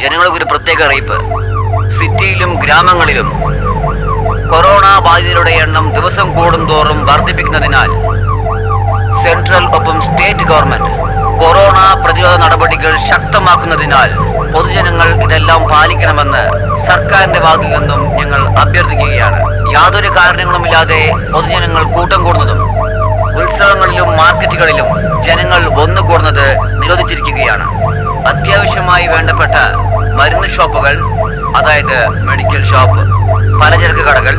ജനങ്ങൾക്കൊരു പ്രത്യേക അറിയിപ്പ്. സിറ്റിയിലും ഗ്രാമങ്ങളിലും കൊറോണ ബാധിതരുടെ എണ്ണം ദിവസം കൂടുന്തോറും വർദ്ധിപ്പിക്കുന്നതിനാൽ സെൻട്രൽ ഒപ്പം സ്റ്റേറ്റ് ഗവൺമെന്റ് കൊറോണ പ്രതിരോധ നടപടികൾ ശക്തമാക്കുന്നതിനാൽ പൊതുജനങ്ങൾ ഇതെല്ലാം പാലിക്കണമെന്ന് സർക്കാരിന്റെ ഭാഗത്തു നിന്നും ഞങ്ങൾ അഭ്യർത്ഥിക്കുകയാണ്. യാതൊരു കാരണങ്ങളുമില്ലാതെ പൊതുജനങ്ങൾ കൂട്ടം കൂടുന്നതും ഉത്സവങ്ങളിലും മാർക്കറ്റുകളിലും ജനങ്ങൾ ഒന്നുകൂടുന്നത് നിരോധിച്ചിരിക്കുകയാണ്. അത്യാവശ്യമായി വേണ്ടപ്പെട്ട മരുന്ന് ഷോപ്പുകൾ, അതായത് മെഡിക്കൽ ഷോപ്പ്, പലചരക്ക് കടകൾ,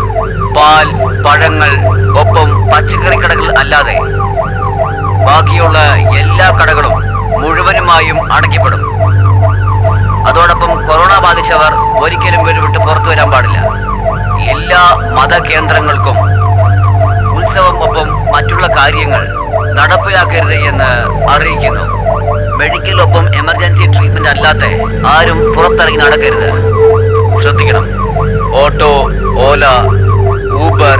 പാൽ, പഴങ്ങൾ, ഒപ്പം പച്ചക്കറി കടകൾ അല്ലാതെ ബാക്കിയുള്ള എല്ലാ കടകളും മുഴുവനുമായും അടയ്ക്കപ്പെടും. അതോടൊപ്പം കൊറോണ ബാധിച്ചവർ ഒരിക്കലും വീട് വിട്ട് പുറത്തു വരാൻ പാടില്ല. എല്ലാ മതകേന്ദ്രങ്ങൾക്കും ഉത്സവം ഒപ്പം മറ്റുള്ള കാര്യങ്ങൾ നടപ്പിലാക്കരുത് എന്ന് അറിയിക്കുന്നു. മെഡിക്കൽ ഒപ്പം എമർജൻസി ട്രീറ്റ്മെന്റ് അല്ലാതെ ആരും പുറത്തിറങ്ങി നടക്കരുത്. ശ്രദ്ധിക്കണം. ഓട്ടോ, ഓല, ഊബർ,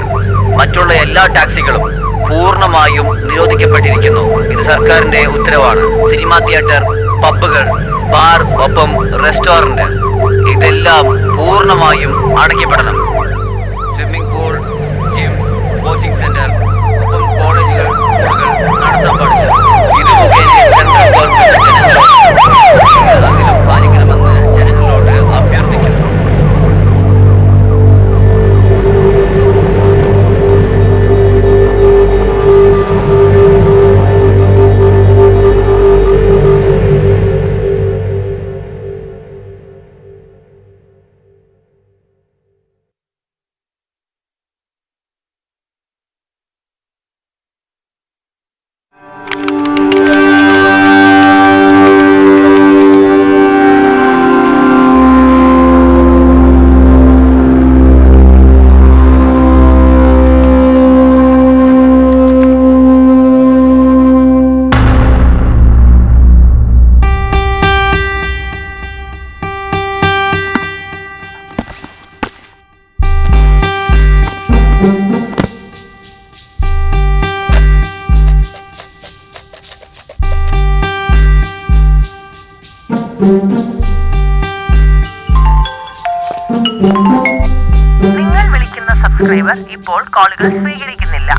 മറ്റുള്ള എല്ലാ ടാക്സികളും പൂർണ്ണമായും നിരോധിക്കപ്പെട്ടിരിക്കുന്നു. ഇത് സർക്കാരിന്റെ ഉത്തരവാണ്. സിനിമാ തിയേറ്റർ, പബ്ബുകൾ, ബാർ, ഒപ്പം റെസ്റ്റോറന്റ് ഇതെല്ലാം പൂർണ്ണമായും അടയ്ക്കപ്പെടണം. Swimming pool, gym, coaching centre, ഒപ്പം കോളേജുകൾ, സ്കൂളുകൾ നടത്താൻ പാടില്ല. ഇത് മുഖേന സെൻട്രൽ ഗവൺമെന്റ് ജനങ്ങളെ പാലിക്കണമെന്ന് ജനങ്ങളോട് അഭ്യർത്ഥിക്കുന്നു. നിങ്ങൾ വിളിക്കുന്ന സബ്സ്ക്രൈബർ ഇപ്പോൾ കോളുകൾ സ്വീകരിക്കുന്നില്ല.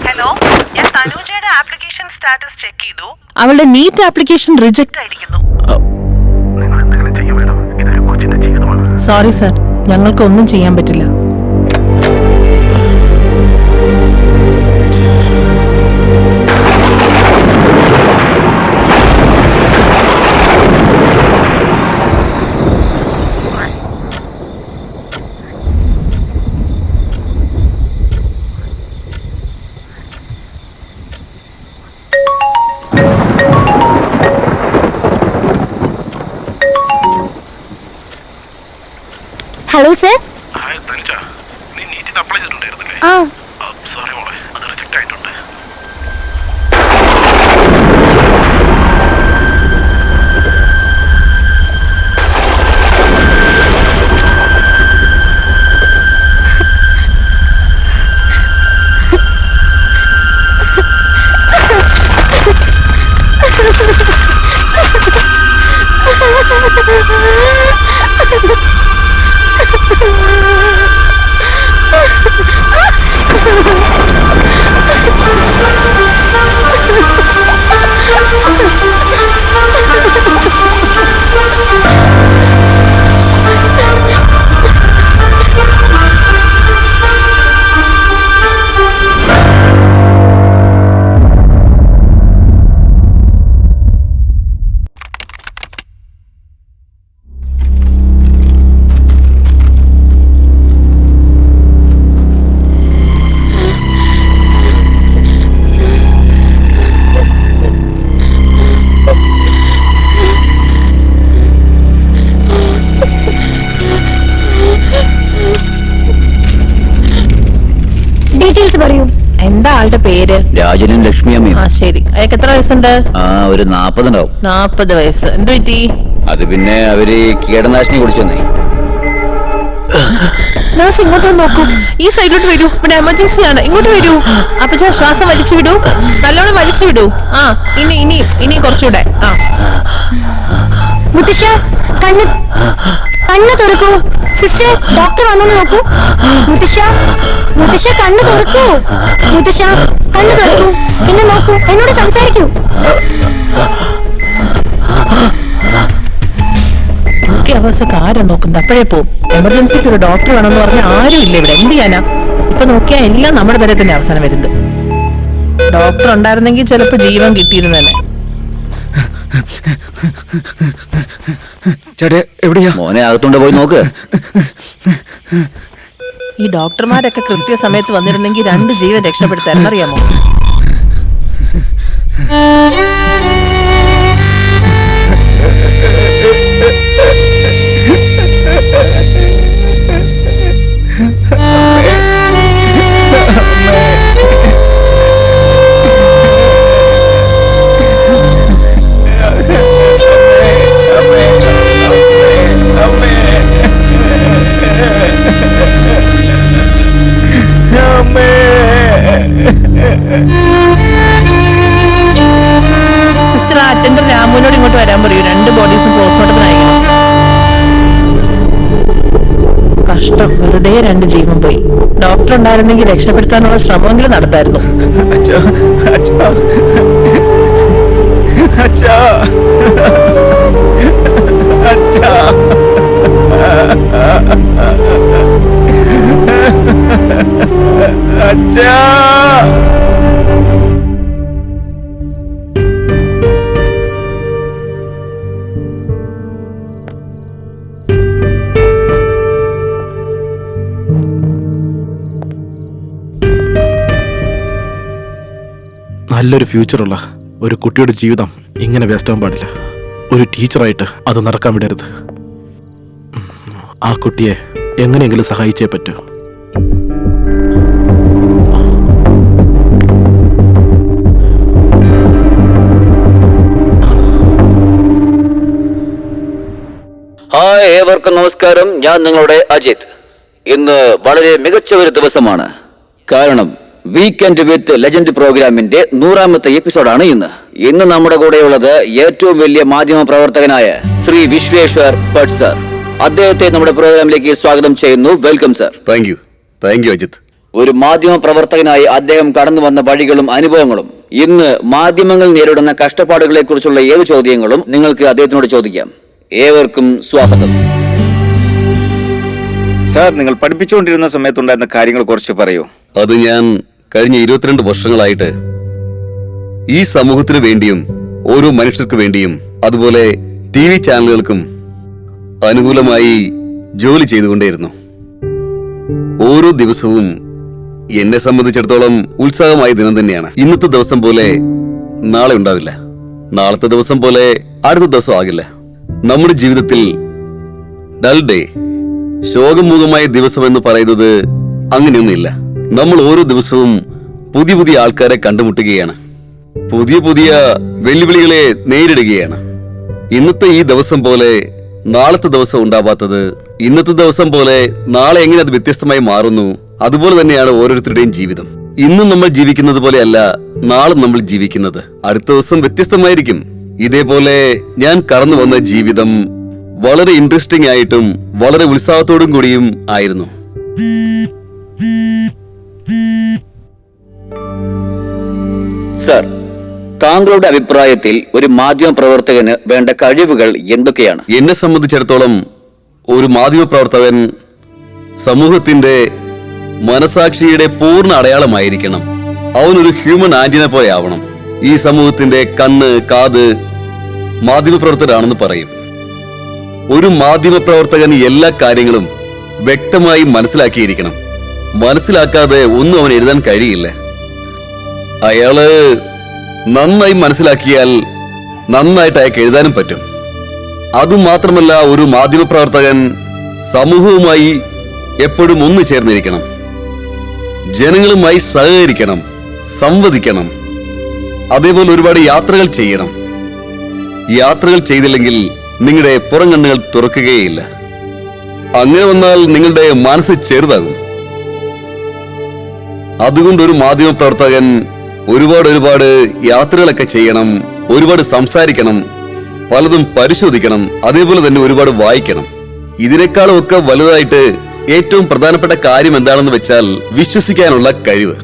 ഹലോ, ഞാൻ തനുജയുടെ ആപ്ലിക്കേഷൻ സ്റ്റാറ്റസ് ചെക്ക് ചെയ്തു. അവളുടെ നീറ്റ് ആപ്ലിക്കേഷൻ റിജക്ട് ആയിരിക്കുന്നു. സോറി സർ, ഞങ്ങൾക്ക് ഒന്നും ചെയ്യാൻ പറ്റില്ല. Hello sir. ഹായ് തനുജ, നീ നീറ്റിന് അപ്ലൈ ചെയ്തിട്ടുണ്ടായിരുന്നില്ലേ? സോറി മോളെ, അത് റിജക്റ്റ് ആയിട്ടുണ്ട്. എന്താ ആളുടെ പേര്? രാജനും ലക്ഷ്മിയമ്മയും. ആ ശരി. അയാൾക്ക് എത്ര വയസ്സുണ്ട്? ഒരു 40 ഉണ്ടാവും. 40 വയസ്സ്. എന്ത് പറ്റി? അത് പിന്നെ അവര് കീടനാശിനി കുടിച്ചെന്നേ. നഴ്സ് ഇങ്ങോട്ട് വന്ന് നോക്കൂ. ഈ സൈഡിലോട്ട് വരൂ, ഇവിടെ എമർജൻസി ആണ്. ഇങ്ങോട്ട് വരൂ. അപ്പച്ചാ ശ്വാസം വലിച്ചു വിടൂ, നല്ലോണം വലിച്ചു വിടൂ. ആ ഇനി കുറച്ചുകൂടെ. ആ മുത്തശ്ശ കണ്ണ് തുറക്കൂ. സിസ്റ്റർ ഡോക്ടർ വന്നൊന്ന് നോക്കൂ. മുത്തശ്ശ കണ്ണ് തുറക്കൂ. മുത്തശ്ശ കണ്ണ് തുറക്കൂ, എന്നെ നോക്കൂ, എന്നോട് സംസാരിക്കൂ. അവസ്ഥക്ക് ആരാ നോക്കുന്നത്? അപ്പോഴേ പോവും. എമർജൻസിക്ക് ഒരു ഡോക്ടർ വേണമെന്ന് പറഞ്ഞാൽ ആരും ഇല്ല ഇവിടെ. എന്ത് ചെയ്യാനാ? ഇപ്പൊ നോക്കിയാ എല്ലാം നമ്മുടെ തലയിൽ തന്നെ അവസാനം വരുന്നത്. ഡോക്ടർ ഉണ്ടായിരുന്നെങ്കിൽ ചിലപ്പോ ജീവൻ കിട്ടിയിരുന്നു തന്നെ. ചേട്ടാ എവിടെയാ? മോനെ അകത്തോണ്ട് പോയി നോക്ക്. ഈ ഡോക്ടർമാരൊക്കെ കൃത്യസമയത്ത് വന്നിരുന്നെങ്കിൽ 2 ജീവൻ രക്ഷപ്പെടുത്താൻ അറിയാമോ? സിസ്റ്റർ അറ്റൻഡർ രാമുവിനോട് ഇങ്ങോട്ട് വരാൻ പറയൂ. 2 ബോഡീസും പോസ്റ്റ്മോർട്ടത്തിന് അയക്കണം. കഷ്ടം, വെറുതെ 2 ജീവൻ പോയി. ഡോക്ടർ ഉണ്ടായിരുന്നെങ്കിൽ രക്ഷപ്പെടുത്താനുള്ള ശ്രമമെങ്കിലും നടത്തായിരുന്നു. നല്ലൊരു ഫ്യൂച്ചറുള്ള ഒരു കുട്ടിയുടെ ജീവിതം ഇങ്ങനെ വേസ്റ്റ് ആവാൻ പാടില്ല. ഒരു ടീച്ചറായിട്ട് അത് നടക്കാൻ വിടരുത്. ആ കുട്ടിയെ എങ്ങനെയെങ്കിലും സഹായിച്ചേ പറ്റൂ. ഹായ്, ഏവർക്കും നമസ്കാരം. ഞാൻ നിങ്ങളുടെ അജിത്. ഇന്ന് വളരെ മികച്ച ഒരു ദിവസമാണ്. കാരണം വീക്കെൻഡ് വിത്ത് ലെജൻഡ് പ്രോഗ്രാമിന്റെ 100ാമത്തെ എപ്പിസോഡാണ് ഇന്ന് നമ്മുടെ കൂടെയുള്ളത് ഏറ്റവും വലിയ മാധ്യമ പ്രവർത്തകനായ ശ്രീ വിശ്വേശ്വർ ഭട്ട് സർ. അദ്ദേഹത്തെ നമ്മുടെ പ്രോഗ്രാമിലേക്ക് സ്വാഗതം ചെയ്യുന്നു. Welcome sir. Thank you Ajith. ഒരു മാധ്യമ പ്രവർത്തകനായി അദ്ദേഹം കടന്നു വന്ന വഴികളും അനുഭവങ്ങളും, ഇന്ന് മാധ്യമങ്ങൾ നേരിടുന്ന കഷ്ടപ്പാടുകളെ കുറിച്ചുള്ള ഏത് ചോദ്യങ്ങളും നിങ്ങൾക്ക് അദ്ദേഹത്തിനോട് ചോദിക്കാം. ഏവർക്കും സ്വാഗതം. സാർ, നിങ്ങൾ പഠിപ്പിച്ചുകൊണ്ടിരുന്ന സമയത്തുണ്ടായിരുന്ന കാര്യങ്ങൾ കുറച്ച് പറയൂ. അത് ഞാൻ കഴിഞ്ഞ 22 വർഷങ്ങളായിട്ട് ഈ സമൂഹത്തിന് വേണ്ടിയും ഓരോ മനുഷ്യർക്ക് വേണ്ടിയും അതുപോലെ TV ചാനലുകൾക്കും അനുകൂലമായി ജോലി ചെയ്തുകൊണ്ടേയിരുന്നു. ഓരോ ദിവസവും എന്നെ സംബന്ധിച്ചിടത്തോളം ഉത്സാഹമായ ദിനം തന്നെയാണ്. ഇന്നത്തെ ദിവസം പോലെ നാളെ ഉണ്ടാവില്ല, നാളത്തെ ദിവസം പോലെ അടുത്ത ദിവസം ആകില്ല. നമ്മുടെ ജീവിതത്തിൽ ഡൾ ഡേ, ശോകമുഖമായ ദിവസം എന്ന് പറയുന്നത് അങ്ങനെയൊന്നുമില്ല. നമ്മൾ ഓരോ ദിവസവും പുതിയ പുതിയ ആൾക്കാരെ കണ്ടുമുട്ടുകയാണ്, പുതിയ പുതിയ വെല്ലുവിളികളെ നേരിടുകയാണ്. ഇന്നത്തെ ഈ ദിവസം പോലെ നാളത്തെ ദിവസം ഉണ്ടാവാത്തത്, ഇന്നത്തെ ദിവസം പോലെ നാളെ എങ്ങനെ അത് വ്യത്യസ്തമായി മാറുന്നു, അതുപോലെ തന്നെയാണ് ഓരോരുത്തരുടെയും ജീവിതം. ഇന്നും നമ്മൾ ജീവിക്കുന്നത് പോലെയല്ല നാളെ നമ്മൾ ജീവിക്കുന്നത്. അടുത്ത ദിവസം വ്യത്യസ്തമായിരിക്കും. ഇതേപോലെ ഞാൻ കടന്നു വന്ന ജീവിതം വളരെ ഇൻട്രസ്റ്റിംഗ് ആയിട്ടും വളരെ ഉത്സാഹത്തോടും കൂടിയും ആയിരുന്നു. സർ, താങ്കളുടെ അഭിപ്രായത്തിൽ ഒരു മാധ്യമ പ്രവർത്തകന് വേണ്ട കഴിവുകൾ എന്തൊക്കെയാണ്? എന്നെ സംബന്ധിച്ചിടത്തോളം ഒരു മാധ്യമ പ്രവർത്തകൻ സമൂഹത്തിന്റെ മനസാക്ഷിയുടെ പൂർണ്ണ അടയാളമായിരിക്കണം. അവനൊരു ഹ്യൂമൻ ആന്റിനെ പോലെ ആവണം. ഈ സമൂഹത്തിന്റെ കണ്ണ്, കാത് മാധ്യമപ്രവർത്തകരാണെന്ന് പറയും. ഒരു മാധ്യമപ്രവർത്തകൻ എല്ലാ കാര്യങ്ങളും വ്യക്തമായി മനസ്സിലാക്കിയിരിക്കണം. മനസ്സിലാക്കാതെ ഒന്നും അവൻ എഴുതാൻ കഴിയില്ല. അയാള് നന്നായി മനസ്സിലാക്കിയാൽ നന്നായിട്ട് അയാൾക്ക് എഴുതാനും പറ്റും. അതുമാത്രമല്ല, ഒരു മാധ്യമപ്രവർത്തകൻ സമൂഹവുമായി എപ്പോഴും ഒന്നു ചേർന്നിരിക്കണം. ജനങ്ങളുമായി സഹകരിക്കണം, സംവദിക്കണം. അതേപോലെ ഒരുപാട് യാത്രകൾ ചെയ്യണം. യാത്രകൾ ചെയ്തില്ലെങ്കിൽ നിങ്ങളുടെ പുറം കണ്ണുകൾ തുറക്കുകയില്ല. അങ്ങനെ വന്നാൽ നിങ്ങളുടെ മനസ്സ് ചെറുതാകും. അതുകൊണ്ട് ഒരു മാധ്യമ പ്രവർത്തകൻ ഒരുപാട് യാത്രകളൊക്കെ ചെയ്യണം, ഒരുപാട് സംസാരിക്കണം, പലതും പരിശോധിക്കണം, അതേപോലെ തന്നെ ഒരുപാട് വായിക്കണം. ഇതിനേക്കാളും ഒക്കെ വലുതായിട്ട് ഏറ്റവും പ്രധാനപ്പെട്ട കാര്യം എന്താണെന്ന് വെച്ചാൽ വിശ്വസിക്കാനുള്ള കഴിവ്.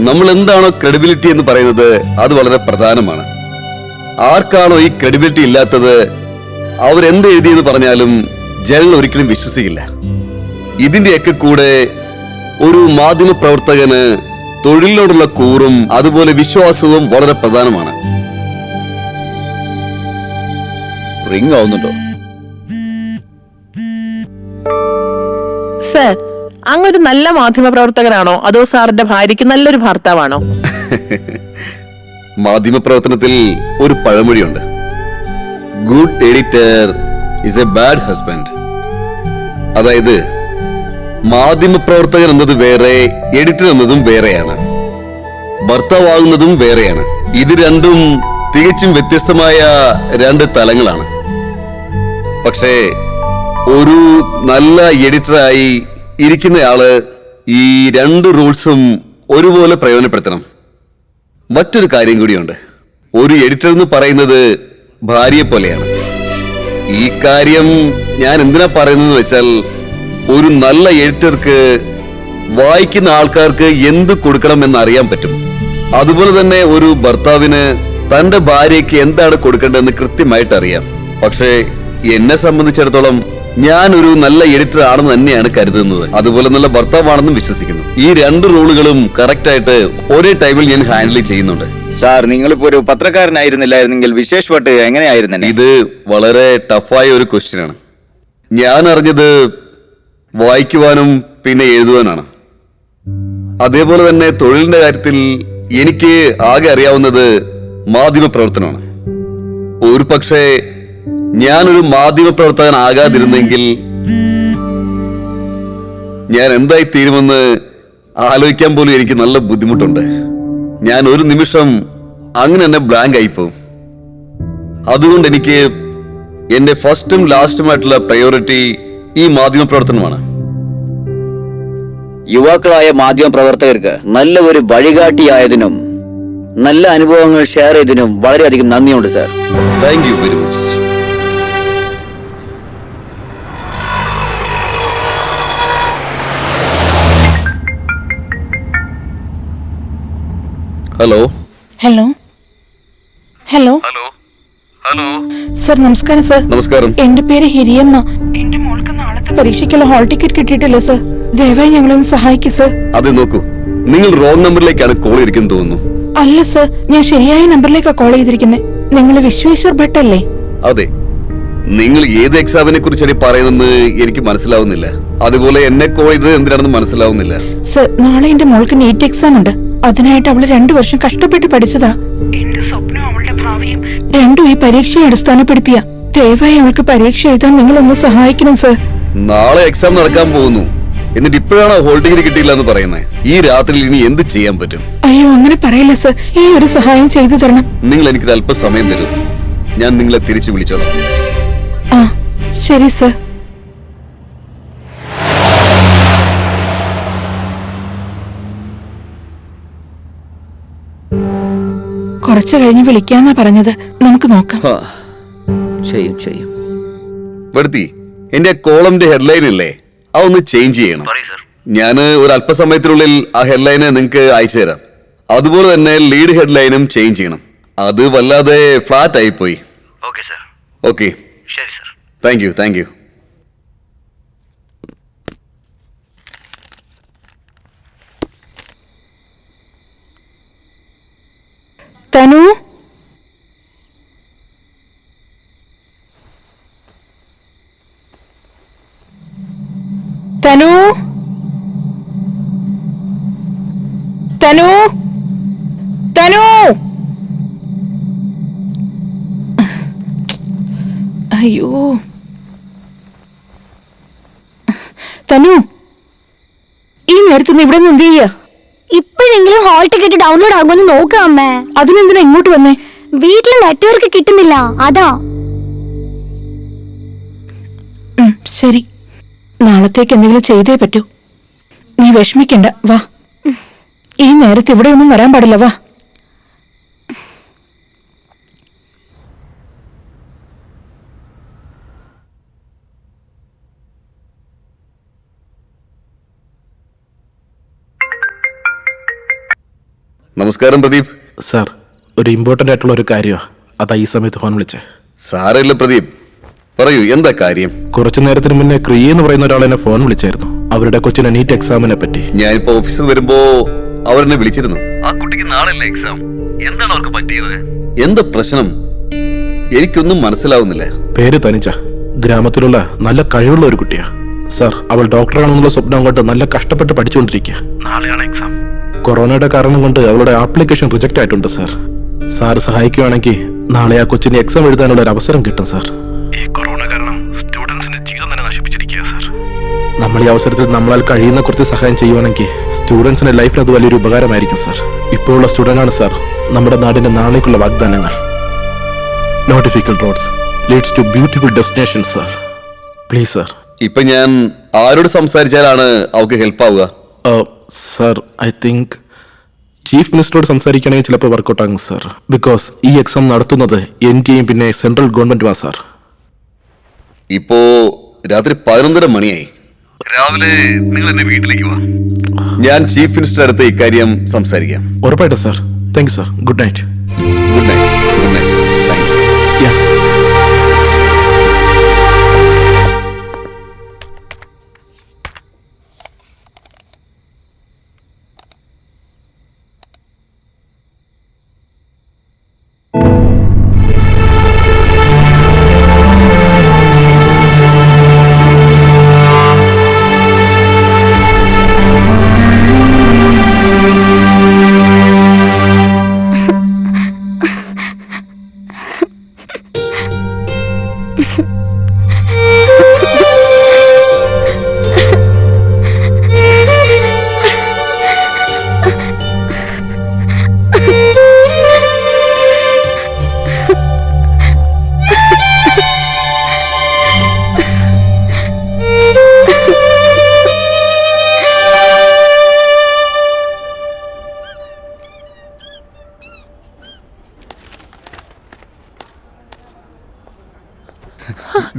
നമ്മൾ എന്താണോ ക്രെഡിബിലിറ്റി എന്ന് പറയുന്നത് അത് വളരെ പ്രധാനമാണ്. ആർക്കാണോ ഈ ക്രെഡിബിലിറ്റി ഇല്ലാത്തത് അവരെന്ത് എഴുതിയെന്ന് പറഞ്ഞാലും ജനങ്ങൾ ഒരിക്കലും വിശ്വസിക്കില്ല. ഇതിന്റെയൊക്കെ കൂടെ ഒരു മാധ്യമ പ്രവർത്തകന് തൊഴിലിനോടുള്ള കൂറും അതുപോലെ വിശ്വാസവും വളരെ പ്രധാനമാണ്. റിംഗ് ആവുന്നുണ്ടോ? സർ, അങ്ങൊരു നല്ല മാധ്യമ പ്രവർത്തകനാണോ അതോ സാറിന്റെ ഭാര്യയ്ക്ക് നല്ലൊരു ഭർത്താവാണോ? മാധ്യമ പ്രവർത്തനത്തിൽ ഒരു പഴമൊഴിയുണ്ട്, good editor is a bad husband. അതായത് മാധ്യമ പ്രവർത്തകൻ എന്നത് വേറെ, എഡിറ്റർ എന്നതും വേറെയാണ്, ഭർത്താവാകുന്നതും വേറെയാണ്. ഇത് രണ്ടും തികച്ചും വ്യത്യസ്തമായ രണ്ട് തലങ്ങളാണ്. പക്ഷേ ഒരു നല്ല എഡിറ്ററായി ഇരിക്കുന്നയാള് ഈ രണ്ട് റൂൾസും ഒരുപോലെ പ്രയോജനപ്പെടുത്തണം. മറ്റൊരു കാര്യം കൂടിയുണ്ട്, ഒരു എഡിറ്റർ എന്ന് പറയുന്നത് ഭാര്യയെ പോലെയാണ്. ഈ കാര്യം ഞാൻ എന്തിനാ പറയുന്നത് വെച്ചാൽ, ഒരു നല്ല എഡിറ്റർക്ക് വായിക്കുന്ന ആൾക്കാർക്ക് എന്ത് കൊടുക്കണം എന്ന് അറിയാൻ പറ്റും. അതുപോലെ തന്നെ ഒരു ഭർത്താവിന് തന്റെ ഭാര്യയ്ക്ക് എന്താണ് കൊടുക്കേണ്ടതെന്ന് കൃത്യമായിട്ട് അറിയാം. പക്ഷേ എന്നെ സംബന്ധിച്ചിടത്തോളം ഞാൻ ഒരു നല്ല എഡിറ്റർ ആണെന്ന് തന്നെയാണ് കരുതുന്നത്, അതുപോലെ നല്ല ഭർത്താവാണെന്നും വിശ്വസിക്കുന്നു. ഈ രണ്ട് റോളുകളും കറക്റ്റ് ആയിട്ട് ഒരേ ടൈമിൽ ഞാൻ ഹാൻഡിൽ ചെയ്യുന്നുണ്ട്. സാർ, നിങ്ങളിപ്പോ ഒരു പത്രക്കാരനായിരുന്നില്ലായിരുന്നെങ്കിൽ വിശേഷപ്പെട്ട് എങ്ങനെയായിരുന്നു? ഇത് വളരെ ടഫായ ഒരു ക്വസ്റ്റ്യൻ ആണ്. ഞാൻ അറിഞ്ഞത് വായിക്കുവാനും പിന്നെ എഴുതുവാനാണ്. അതേപോലെ തന്നെ തൊഴിലിന്റെ കാര്യത്തിൽ എനിക്ക് ആകെ അറിയാവുന്നത് മാധ്യമ പ്രവർത്തനമാണ്. ഒരു പക്ഷേ ഞാനൊരു മാധ്യമ പ്രവർത്തകൻ ആകാതിരുന്നെങ്കിൽ ഞാൻ എന്തായി തീരുമെന്ന് ആലോചിക്കാൻ പോലും എനിക്ക് നല്ല ബുദ്ധിമുട്ടുണ്ട്. ഞാൻ ഒരു നിമിഷം അങ്ങനെ തന്നെ ബ്ലാങ്ക് ആയിപ്പോവും. അതുകൊണ്ട് എനിക്ക് എന്റെ ഫസ്റ്റും ലാസ്റ്റുമായിട്ടുള്ള പ്രയോറിറ്റി ഈ മാധ്യമ പ്രവർത്തനമാണ്. യുവാക്കളായ മാധ്യമ പ്രവർത്തകർക്ക് നല്ല ഒരു വഴികാട്ടിയായതിനും നല്ല അനുഭവങ്ങൾ ഷെയർ ചെയ്തതിനും വളരെയധികം നന്ദിയുണ്ട് sir. Thank you very much. Hello hello hello hello sir, നമസ്കാരം സർ. നമസ്കാരം. എന്റെ പേര് ഹിരിയമ്മ. എന്റെ മോൾക്ക് നാളത്തെ പരീക്ഷയ്ക്കുള്ള ഹാൾ ടിക്കറ്റ് കിട്ടിയിട്ടില്ല സർ. ദയവായി ഞങ്ങളൊന്ന് സഹായിക്കും സർ. അത് നോക്കൂ, നിങ്ങൾ റോങ് നമ്പറിലേക്കാണ് കോൾ ചെയ്തിരിക്കുന്നു തോന്നുന്നു. അല്ല സർ, ഞാൻ ശരിയായ നമ്പറിലേക്കാണ് കോൾ ചെയ്തിരിക്കുന്നത്. നിങ്ങൾ വിശ്വേശ്വർ ഭട്ട് അല്ലേ? അതെ. നിങ്ങൾ ഏത് എക്സാമിനെ കുറിച്ചാണ് പറയുന്നത് എനിക്ക് മനസ്സിലാവുന്നില്ല. അതുപോലെ എന്നെ കോൾ ചെയ്തത് എന്തിനാണെന്ന് മനസ്സിലാവുന്നില്ല. സർ, നാളെ എന്റെ മോൾക്ക് നീറ്റ് എക്സാം ഉണ്ട്. അതിനായിട്ട് അവള് 2 വർഷം കഷ്ടപ്പെട്ട് പഠിച്ചതാ. എന്റെ സ്വപ്നം അവളുടെ ഭാവിയും രണ്ടും ഈ പരീക്ഷയെ അടിസ്ഥാനപ്പെടുത്തിയ. ദയവായി അവൾക്ക് പരീക്ഷ എഴുതാൻ നിങ്ങളൊന്ന് സഹായിക്കണം സർ. നാളെ എക്സാം നടക്കാൻ പോകുന്നു, എന്നിട്ട് ഇപ്പോഴാണ് ഹോൾ ടിക്കറ്റ് കിട്ടിയില്ല എന്ന് പറയുന്നത്. ഈ രാത്രിയിൽ ഇനി എന്ത് ചെയ്യാൻ പറ്റും? അയ്യോ, അങ്ങനെ പറയില്ല സർ. ഈ ഒരു സഹായം ചെയ്തു തരണം. നിങ്ങൾ എനിക്ക് അല്പം സമയം തരും, ഞാൻ നിങ്ങളെ തിരിച്ചു വിളിച്ചോളാം. ആ, ശരി സർ. കുറച്ചു കഴിഞ്ഞ് വിളിക്കാന്നാ പറഞ്ഞത്. നമുക്ക് നോക്കാം. ചെയ്യും. വെറുതെ എന്റെ കോളമിന്റെ ഹെഡ്ലൈൻ ഇല്ലേ, അതൊന്ന് ചേഞ്ച് ചെയ്യണം. ഞാൻ ഒരു അല്പസമയത്തിനുള്ളിൽ ആ ഹെഡ്ലൈന് നിങ്ങൾക്ക് അയച്ചു തരാം. അതുപോലെ തന്നെ ലീഡ് ഹെഡ്ലൈനും ചേഞ്ച് ചെയ്യണം. അത് വല്ലാതെ ഫ്ലാറ്റ് ആയിപ്പോയി. Okay, thank you. Tanu, Tanu, Tanu, Tanu. അയ്യോ, തനു, ഈ നേരത്ത് നീ ഇവിടെ നിന്ന് എന്ത് ചെയ്യാ? ഇപ്പോഴെങ്കിലും ഹാൾ ടിക്കറ്റ് ഡൗൺലോഡ് ആകുമെന്ന് നോക്കാം അമ്മേ. അതിനെന്തിനാ ഇങ്ങോട്ട് വന്നേ? വീട്ടിൽ നെറ്റ്വർക്ക് കിട്ടുന്നില്ല, അതാ. ശരി. നാളത്തേക്ക് എന്തെങ്കിലും ചെയ്തേ പറ്റൂ. നീ വിഷമിക്കണ്ട, വാ. ഈ നേരത്ത് ഇവിടെ ഒന്നും വരാൻ പാടില്ല, വാ. നമസ്കാരം പ്രദീപ്. സാർ, ഒരു ഇമ്പോർട്ടൻ്റ് ആയിട്ടുള്ള ഒരു കാര്യമാണ്, അതാ ഈ സമയത്ത് ഫോൺ വിളിച്ചേ. സാരമില്ല പ്രദീപ്, പറയൂ എന്താ കാര്യം? കുറച്ചു നേരത്തിന് മുന്നേ ക്രിയ എന്ന് പറയുന്ന ഒരാൾ എന്നെ ഫോൺ വിളിച്ചായിരുന്നു, അവരുടെ കൊച്ചിന്റെ നീറ്റ് എക്സാമിനെ പറ്റി. ഞാനിപ്പോ ഓഫീസിൽ വരുമ്പോ അവരെന്നെ വിളിച്ചിരുന്നു. ആ കുട്ടിക്ക് നാളെയല്ലേ എക്സാം, എന്താണ് അവർക്ക് പറ്റിയത്? എന്താ പ്രശ്നം? എനിക്കൊന്നും മനസ്സിലാവുന്നില്ല. പേര് തനിച്ച, ഗ്രാമത്തിലുള്ള നല്ല കഴിവുള്ള ഒരു കുട്ടിയാ സാർ. അവൾ ഡോക്ടറാണെന്നുള്ള സ്വപ്നം കൊണ്ട് നല്ല കഷ്ടപ്പെട്ട് പഠിച്ചുകൊണ്ടിരിക്കുക. നാളെയാണ് എക്സാം. കൊറോണയുടെ കാരണം കൊണ്ട് അവളുടെ ആപ്ലിക്കേഷൻ റിജക്റ്റ് ആയിട്ടുണ്ട് സാർ. സാർ സഹായിക്കുകയാണെങ്കിൽ നാളെ ആ കൊച്ചിന് എക്സാം എഴുതാനുള്ള ഒരു അവസരം കിട്ടും സാർ. ഈ കൊറോണ കാരണം സ്റ്റുഡൻസിന്റെ ജീവിതം തന്നെ നശിപ്പിച്ചിരിക്കുക സാർ. നമ്മൾ ഈ അവസരത്തിൽ നമ്മളാൽ കഴിയുന്ന കുറച്ച് സഹായം ചെയ്യുവാണെങ്കിൽ സ്റ്റുഡൻസിന്റെ ലൈഫിന് അത് വലിയൊരു ഉപകാരമായിരിക്കും സാർ. ഇപ്പോഴുള്ള സ്റ്റുഡന്റ് ആണ് സാർ നമ്മുടെ നാടിന്റെ നാളേക്കുള്ള വാഗ്ദാനങ്ങൾ. Not difficult roads leads to beautiful destination sir. Please sir. ഇപ്പൊ ഞാൻ ആരോട് സംസാരിച്ചാലാണ് അവർക്ക് ഹെൽപ്പ് ആവുക? സാർ, ഐ തിങ്ക് ചീഫ് മിനിസ്റ്ററോട് സംസാരിക്കുകയാണെങ്കിൽ ചിലപ്പോൾ വർക്കൗട്ട് ആകും സാർ. ബിക്കോസ് ഈ എക്സാം നടത്തുന്നത് NDAയും പിന്നെ സെൻട്രൽ ഗവൺമെന്റുമാണ് സാർ. ഇപ്പോ രാത്രി 11:30 മണിയായി. രാവിലെ നിങ്ങൾ എന്റെ വീട്ടിലേക്ക് വാ, ഞാൻ ചീഫ് മിനിസ്റ്റർ അടുത്ത് ഇക്കാര്യം സംസാരിക്കാം. ഉറപ്പായിട്ടും sir. Thank you sir. Good night. Good night. Good night. Thank you.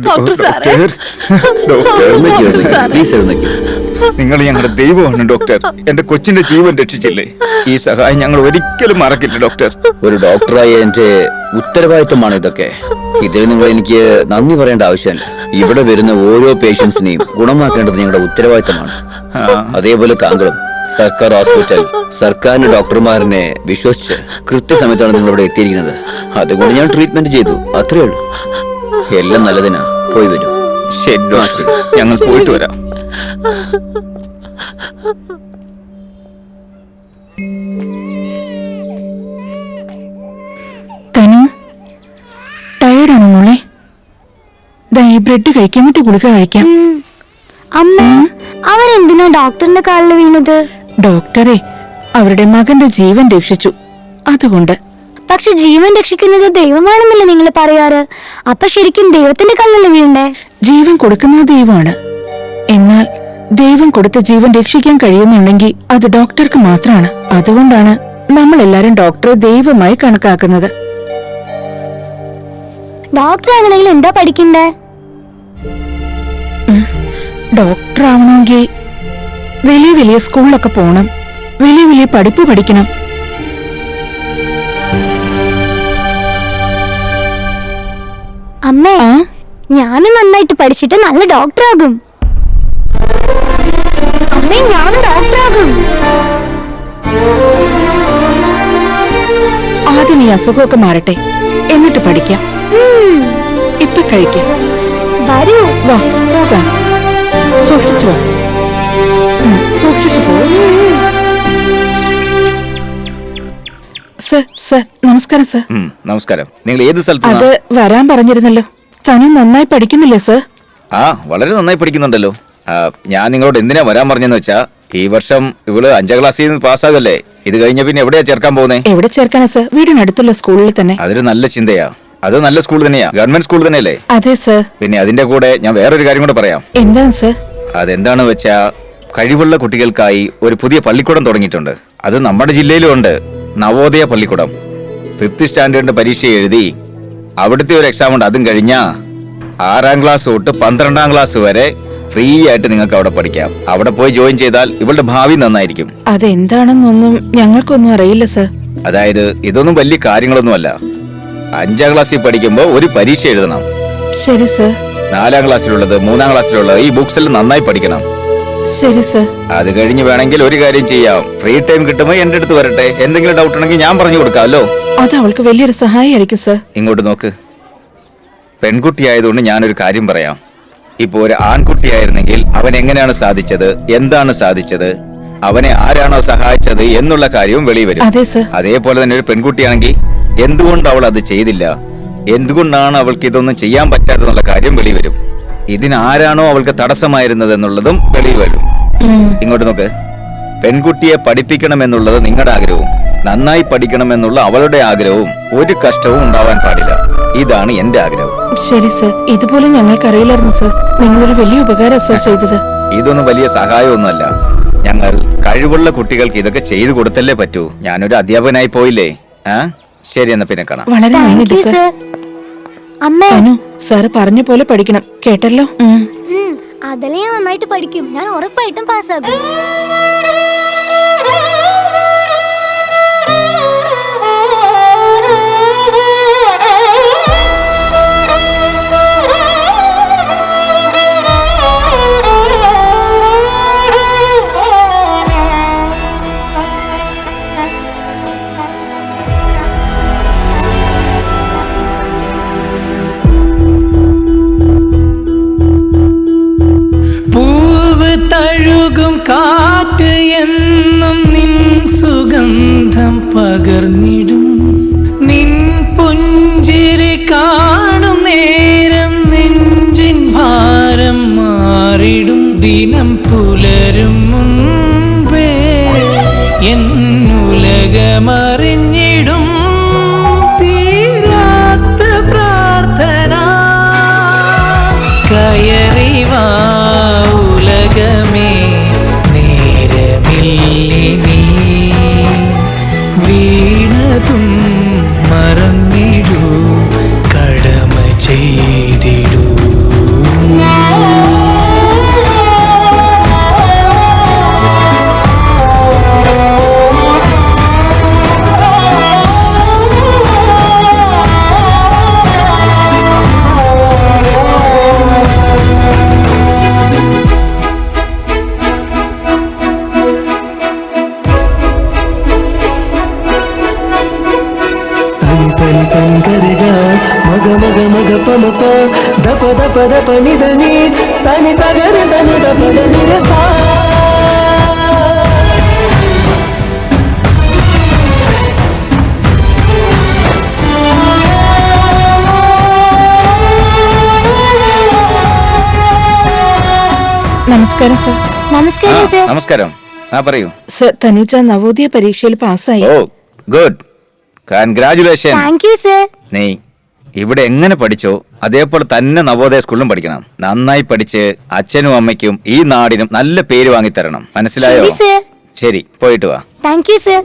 Doctor സാറേ, പ്ലീസ് എഴുന്നേക്കൂ. നിങ്ങൾ ഞങ്ങളുടെ ദൈവമാണ് ഡോക്ടർ. എന്റെ കൊച്ചിന്റെ ജീവൻ രക്ഷിച്ചില്ലേ? ഈ സഹായം ഞങ്ങൾ ഒരിക്കലും മറക്കില്ല ഡോക്ടർ. ഒരു ഡോക്ടറായ എന്റെ ഉത്തരവാദിത്തമാണ് ഇതൊക്കെ. ഇതിൽ നിങ്ങൾ എനിക്ക് നന്ദി പറയേണ്ട ആവശ്യമില്ല. ഇവിടെ വരുന്ന ഓരോ പേഷ്യൻസിനെയും ഗുണമാക്കേണ്ടത് നിങ്ങളുടെ ഉത്തരവാദിത്തമാണ്. അതേപോലെ താങ്കളും സർക്കാർ ഹോസ്പിറ്റൽ, സർക്കാരിന്റെ ഡോക്ടർമാരനെ വിശ്വസിച്ച് കൃത്യസമയത്താണ് നിങ്ങൾ ഇവിടെ എത്തിയിരിക്കുന്നത്. അതുകൊണ്ട് ഞാൻ ട്രീറ്റ്മെന്റ് ചെയ്തു, അത്രേ ഉള്ളൂ. എല്ലാം നല്ലതിനാ. പോയി വരൂ. ശരി ഡോക്ടർ, ഞങ്ങൾ പോയിട്ട് വരാം. തനു, ടയർഡാണോ മോളെ? ദാ ഈ ബ്രെഡ് കഴിക്കാൻ, എന്നിട്ട് ഗുളിക കഴിക്കാം. അമ്മ, അവരെന്തിനാ ഡോക്ടറിന്റെ കാലിൽ വീണത്? ഡോക്ടറെ അവരുടെ മകന്റെ ജീവൻ രക്ഷിച്ചു, അതുകൊണ്ട്. പക്ഷെ ജീവൻ രക്ഷിക്കുന്നത് ദൈവമാണെന്നല്ലേ നിങ്ങൾ പറയാറ്? അപ്പൊ ശരിക്കും ദൈവത്തിന്റെ കല്ലല്ലേ വീണ്ടേ? ജീവൻ കൊടുക്കുന്നത് ദൈവമാണ്. എന്നാൽ ദൈവം കൊടുത്ത ജീവൻ രക്ഷിക്കാൻ കഴിയുന്നുണ്ടെങ്കിൽ അത് ഡോക്ടർക്ക് മാത്രമാണ്. അതുകൊണ്ടാണ് നമ്മളെല്ലാരും ഡോക്ടറെ ദൈവമായി കണക്കാക്കുന്നത്. ഡോക്ടർ ആകണമെങ്കിൽ എന്താ പഠിക്കണ്ടേ? ഡോക്ടർ ആവണമെങ്കിൽ വലിയ വലിയ സ്കൂളിലൊക്കെ പോണം, വലിയ വലിയ പഠിപ്പ് പഠിക്കണം. അമ്മേ, ഞാനും നന്നായിട്ട് പഠിച്ചിട്ട് നല്ല ഡോക്ടർ ആകും. അമ്മേ, ഞാനും ഡോക്ടർ ആകും. ആദ്യം ഈ അസുഖമൊക്കെ മാറട്ടെ, എന്നിട്ട് പഠിക്കാം. ഇപ്പൊ കഴിക്കാം. വരൂ. വാ, പോകാം. സൂക്ഷിച്ചു വാ. സൂക്ഷിച്ചു പോ. സർ, നമസ്കാരം സർ. നമസ്കാരം. നിങ്ങൾ ഏത് അത് സ്ഥലത്ത്? വരാൻ പറഞ്ഞിരുന്നല്ലോ. തനു നന്നായി പഠിക്കുന്നില്ലേ സർ? വളരെ നന്നായി പഠിക്കുന്നുണ്ടല്ലോ. ഞാൻ നിങ്ങളോട് എന്തിനാ വരാൻ പറഞ്ഞെന്ന് വെച്ചാ, ഈ വർഷം ഇവള് 5ാം ക്ലാസ്സിൽ നിന്ന് പാസ്സാകല്ലേ. ഇത് കഴിഞ്ഞ പിന്നെ എവിടെയാ ചേർക്കാൻ പോകുന്നേ? എവിടെ ചേർക്കാനാ സർ? വീടിനടുത്തുള്ള സ്കൂളിൽ തന്നെ. അതൊരു നല്ല ചിന്തയാ. അത് നല്ല സ്കൂൾ തന്നെയാ, ഗവൺമെന്റ് സ്കൂൾ തന്നെയല്ലേ? അതെ സർ. പിന്നെ അതിന്റെ കൂടെ ഞാൻ വേറൊരു കാര്യം കൂടെ പറയാം. എന്താണ് സർ? അതെന്താണെന്ന് വെച്ചാ കഴിവുള്ള കുട്ടികൾക്കായി ഒരു പുതിയ പള്ളിക്കൂടം തുടങ്ങിയിട്ടുണ്ട്. അത് നമ്മുടെ ജില്ലയിലും ഉണ്ട്. നവോദയ പള്ളിക്കൂടം. 5th സ്റ്റാൻഡേർഡിന്റെ പരീക്ഷ എഴുതി അവിടുത്തെ ഒരു എക്സാം ഉണ്ട്. അതും കഴിഞ്ഞാ 6ാം ക്ലാസ് തൊട്ട് 12ാം ക്ലാസ് വരെ ഫ്രീ ആയിട്ട് നിങ്ങൾക്ക് അവിടെ പഠിക്കാം. അവിടെ പോയി ജോയിൻ ചെയ്താൽ ഇവളുടെ ഭാവി നന്നായിരിക്കും. അതെന്താണെന്നൊന്നും ഞങ്ങൾക്കൊന്നും അറിയില്ല സർ. അതായത് ഇതൊന്നും വലിയ കാര്യങ്ങളൊന്നുമല്ല. 5ാം ക്ലാസ്സിൽ പഠിക്കുമ്പോൾ ഒരു പരീക്ഷ എഴുതണം. ശരി സർ. 4ാം ക്ലാസ്സിലുള്ളത് 3ാം ക്ലാസ്സിലുള്ളത് ഈ ബുക്സിൽ നന്നായി പഠിക്കണം. ശരി സർ. അത് കഴിഞ്ഞ് വേണമെങ്കിൽ ഒരു കാര്യം ചെയ്യാം. ഫ്രീ ടൈം കിട്ടുമ്പോൾ എന്റെ അടുത്ത് വരട്ടെ. എന്തെങ്കിലും ഡൗട്ട് ഉണ്ടെങ്കിൽ ഞാൻ പറഞ്ഞു കൊടുക്കാമല്ലോ. അത് അവൾക്ക് വലിയൊരു സഹായമായിരിക്കും സർ. ഇങ്ങോട്ട് നോക്ക്. പെൺകുട്ടിയായതുകൊണ്ട് ഞാനൊരു കാര്യം പറയാം. ഇപ്പൊ ഒരു ആൺകുട്ടിയായിരുന്നെങ്കിൽ അവൻ എങ്ങനെയാണ് സാധിച്ചത്, എന്താണ് സാധിച്ചത്, അവനെ ആരാണോ സഹായിച്ചത് എന്നുള്ള കാര്യവും വെളി വരും. അതെ സർ. അതേപോലെ തന്നെ ഒരു പെൺകുട്ടിയാണെങ്കിൽ എന്തുകൊണ്ട് അവൾ അത് ചെയ്തില്ല, എന്തുകൊണ്ടാണ് അവൾക്ക് ഇതൊന്നും ചെയ്യാൻ പറ്റാത്തെന്നുള്ള കാര്യം വെളി വരും. ഇതിനാരാണോ അവൾക്ക് തടസ്സമായിരുന്നത് എന്നുള്ളതും വെളി വരും. ഇങ്ങോട്ട് നോക്ക്. പെൺകുട്ടിയെ പഠിപ്പിക്കണം എന്നുള്ളത് നിങ്ങളുടെ ആഗ്രഹവും നന്നായി പഠിക്കണം എന്നുള്ള അവളുടെ ആഗ്രഹവും ഒരു കഷ്ടവും ഉണ്ടാവാൻ പാടില്ല. ഇതാണ് എന്റെ ആഗ്രഹം. ശരി സർ. ഇതുപോലെ ഞങ്ങൾക്കറിയില്ലായിരുന്നു സർ. നിങ്ങളൊരു വലിയ ഉപകാരം സർ ചെയ്തത്. ഇതൊന്നും വലിയ സഹായമൊന്നുമല്ല. ഞങ്ങൾ കഴിവുള്ള കുട്ടികൾക്ക് ഇതൊക്കെ ചെയ്തു കൊടുത്തല്ലേ പറ്റൂ. ഞാനൊരു അധ്യാപകനായി പോയില്ലേ. ശരി, എന്നാ പിന്നെ കാണാം. വളരെ നന്ദി സർ. അമ്മേ, അനു, സാറ് പറഞ്ഞ പോലെ പഠിക്കണം, കേട്ടല്ലോ? അതല്ലേ ഞാൻ നന്നായിട്ട് പഠിക്കും. ഞാൻ ഉറപ്പായിട്ടും പാസ്സാകും. കാറ്റ് എന്നും നിൻ സുഗന്ധം പകർന്നിടും. നിൻ പുഞ്ചിരി കാണും നേരം നെഞ്ചിൻ ഭാരം മാറിടും. ദിനം പുലരും മുൻപേ എന്നുലകമറിഞ്ഞിടും. തീരാത്ത പ്രാർത്ഥന കയറിവാ ഉലകമേ. വീണതും മറന്നിടൂ, കടമ ചെയ്തിടൂ. మగ మగ మగ పమప దప దప దప నిదని సని సగరి సని దప దని రసా. നമസ്കാരം സർ. നമസ്കാരം സർ. നമസ്കാരം. പറയൂ സർ. തനുജ നവോദയ പരീക്ഷയിൽ പാസ്സായി. Oh good, congratulation. Thank you sir. നീ ഇവിടെ എങ്ങനെ പഠിച്ചോ അതേപോലെ തന്നെ നവോദയ സ്കൂളിലും പഠിക്കണം. നന്നായി പഠിച്ച് അച്ഛനും അമ്മയ്ക്കും ഈ നാടിനും നല്ല പേര് വാങ്ങിത്തരണം. മനസ്സിലായോ? ശരി, പോയിട്ട് വാ. Thank you sir.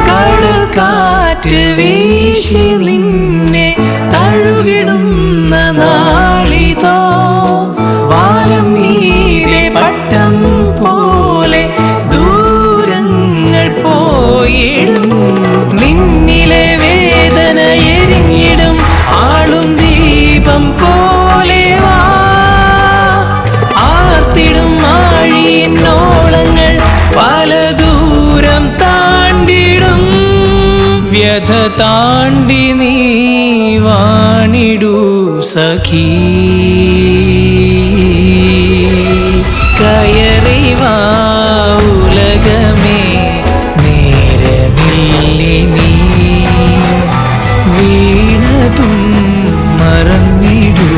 കടൽ കാറ്റ് വീശി നിന്നെ തഴുകിടുന്ന നാളിതോ. വാനം നീരെ പട്ടം പോലെ ദൂരങ്ങൾ പോയിടും. നിന്നിലെ വേദന എരിഞ്ഞിടും ആളും ദീപം പോലെ. വാ ആർത്തിടും ആഴിയിന്നോളങ്ങൾ പല ദൂരം താണ്ടിടും. വ്യഥ താണ്ടി നീ വാണിടൂ സഖീ. കയറിവാ ഉലകമേ, നേരമില്ലിനി. വീണതും മറന്നിടൂ,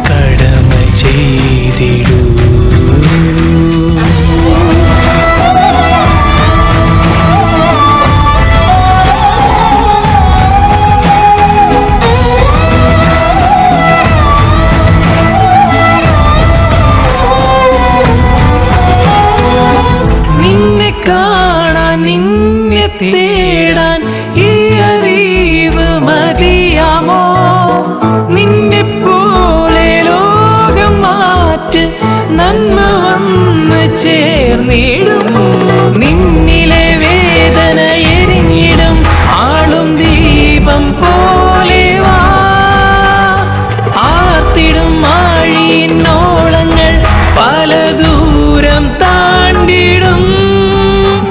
കടമ ചെയ്തിടൂ. തേടാൻ ഈ അറിവ് മതിയാമോ? നിന്നെ പോലെ ലോകം മാറ്റ്, നന്മ വന്ന് ചേർന്നിടും. നിന്നിലെ വേദന എരിഞ്ഞിടും ആളും ദീപം പോലെ വാ. ആർത്തിടും ആഴിയിന്നോളങ്ങൾ പല ദൂരം താണ്ടിടും.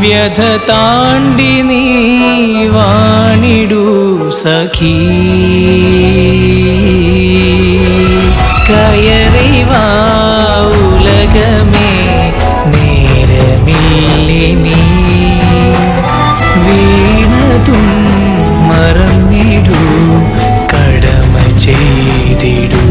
വ്യഥ താണ്ടി നീ വാണിടൂ സഖീ. കയറി വാ ഉലകമേ, നേരമില്ലിനി വീണതും മറന്നിടൂ, കടമ ചെയ്തിടൂ.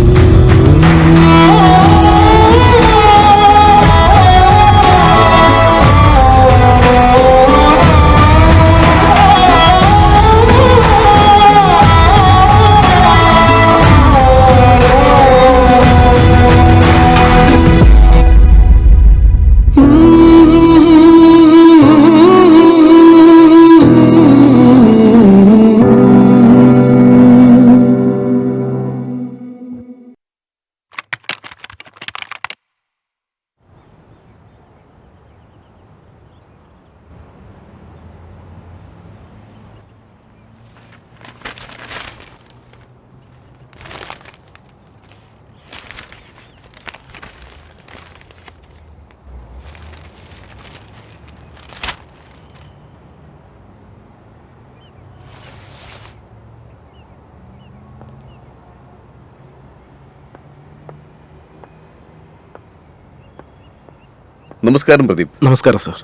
നമസ്കാരം പ്രദീപ്. നമസ്കാരം സാർ.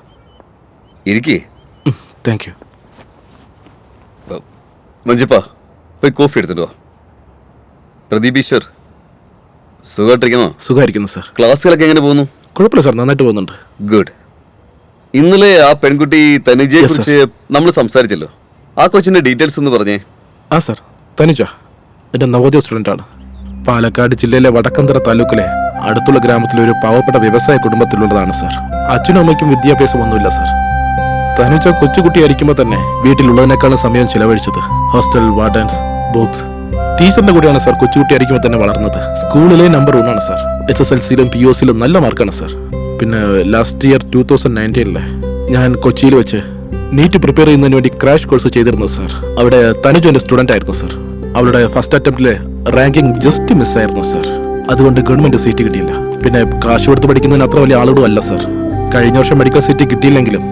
ഇരിക്കേ. Thank you. മഞ്ജപ്പ, പോയി കോഫി എടുത്തിട്ടോ. പ്രദീപ് ഈശ്വർ, സുഖമായിട്ടിരിക്കണോ? സുഖമായിരിക്കുന്നു സാർ. ക്ലാസ്സുകളൊക്കെ എങ്ങനെ പോകുന്നു? കുഴപ്പമില്ല സാർ, നന്നായിട്ട് പോകുന്നുണ്ട്. ഗുഡ്. ഇന്നലെ ആ പെൺകുട്ടി തനുജയെ Yes, കുറിച്ച് നമ്മൾ സംസാരിച്ചല്ലോ. ആ കൊച്ചിന്റെ ഡീറ്റെയിൽസ് ഒന്ന് പറഞ്ഞേ. ആ സാർ, തനുജ എൻ്റെ നവോദയ സ്റ്റുഡൻ്റാണ്. പാലക്കാട് ജില്ലയിലെ വടക്കന്തറ താലൂക്കിലെ അടുത്തുള്ള ഗ്രാമത്തിലെ ഒരു പാവപ്പെട്ട വ്യവസായ കുടുംബത്തിലുള്ളതാണ് സാർ. അച്ഛനും അമ്മയ്ക്കും വിദ്യാഭ്യാസമൊന്നുമില്ല സാർ. തനുജ കൊച്ചുകുട്ടിയായിരിക്കുമ്പോൾ തന്നെ വീട്ടിലുള്ളതിനേക്കാളും സമയം ചിലവഴിച്ചത് ഹോസ്റ്റൽ, വാർഡൻസ്, ബുക്സ്, ടീച്ചറിന്റെ കൂടെയാണ് സാർ. കൊച്ചുകുട്ടിയായിരിക്കുമ്പോൾ തന്നെ വളർന്നത്. സ്കൂളിലെ നമ്പർ 1 ആണ് സാർ. SSLCയിലും POCയിലും നല്ല മാർക്കാണ് സാർ. പിന്നെ ലാസ്റ്റ് ഇയർ 2019 ഞാൻ കൊച്ചിയിൽ വെച്ച് നീറ്റ് പ്രിപ്പയർ ചെയ്യുന്നതിന് വേണ്ടി ക്രാഷ് കോഴ്സ് ചെയ്തിരുന്നു സാർ. അവിടെ തനുജ എൻ്റെ സ്റ്റുഡൻ്റ് ആയിരുന്നു സാർ. അവളുടെ ഫസ്റ്റ് അറ്റംപ്റ്റിലെ റാങ്കിങ് ജസ്റ്റ് മിസ്സായിരുന്നു സാർ. അതുകൊണ്ട് ഗവൺമെന്റ് സീറ്റ് കിട്ടിയില്ല. പിന്നെ കാശ് കൊടുത്ത് പഠിക്കുന്നതിന് അത്ര വലിയ ആളോടും അല്ല സാർ. കഴിഞ്ഞ വർഷം മെഡിക്കൽ സീറ്റ് കിട്ടിയില്ലെങ്കിലും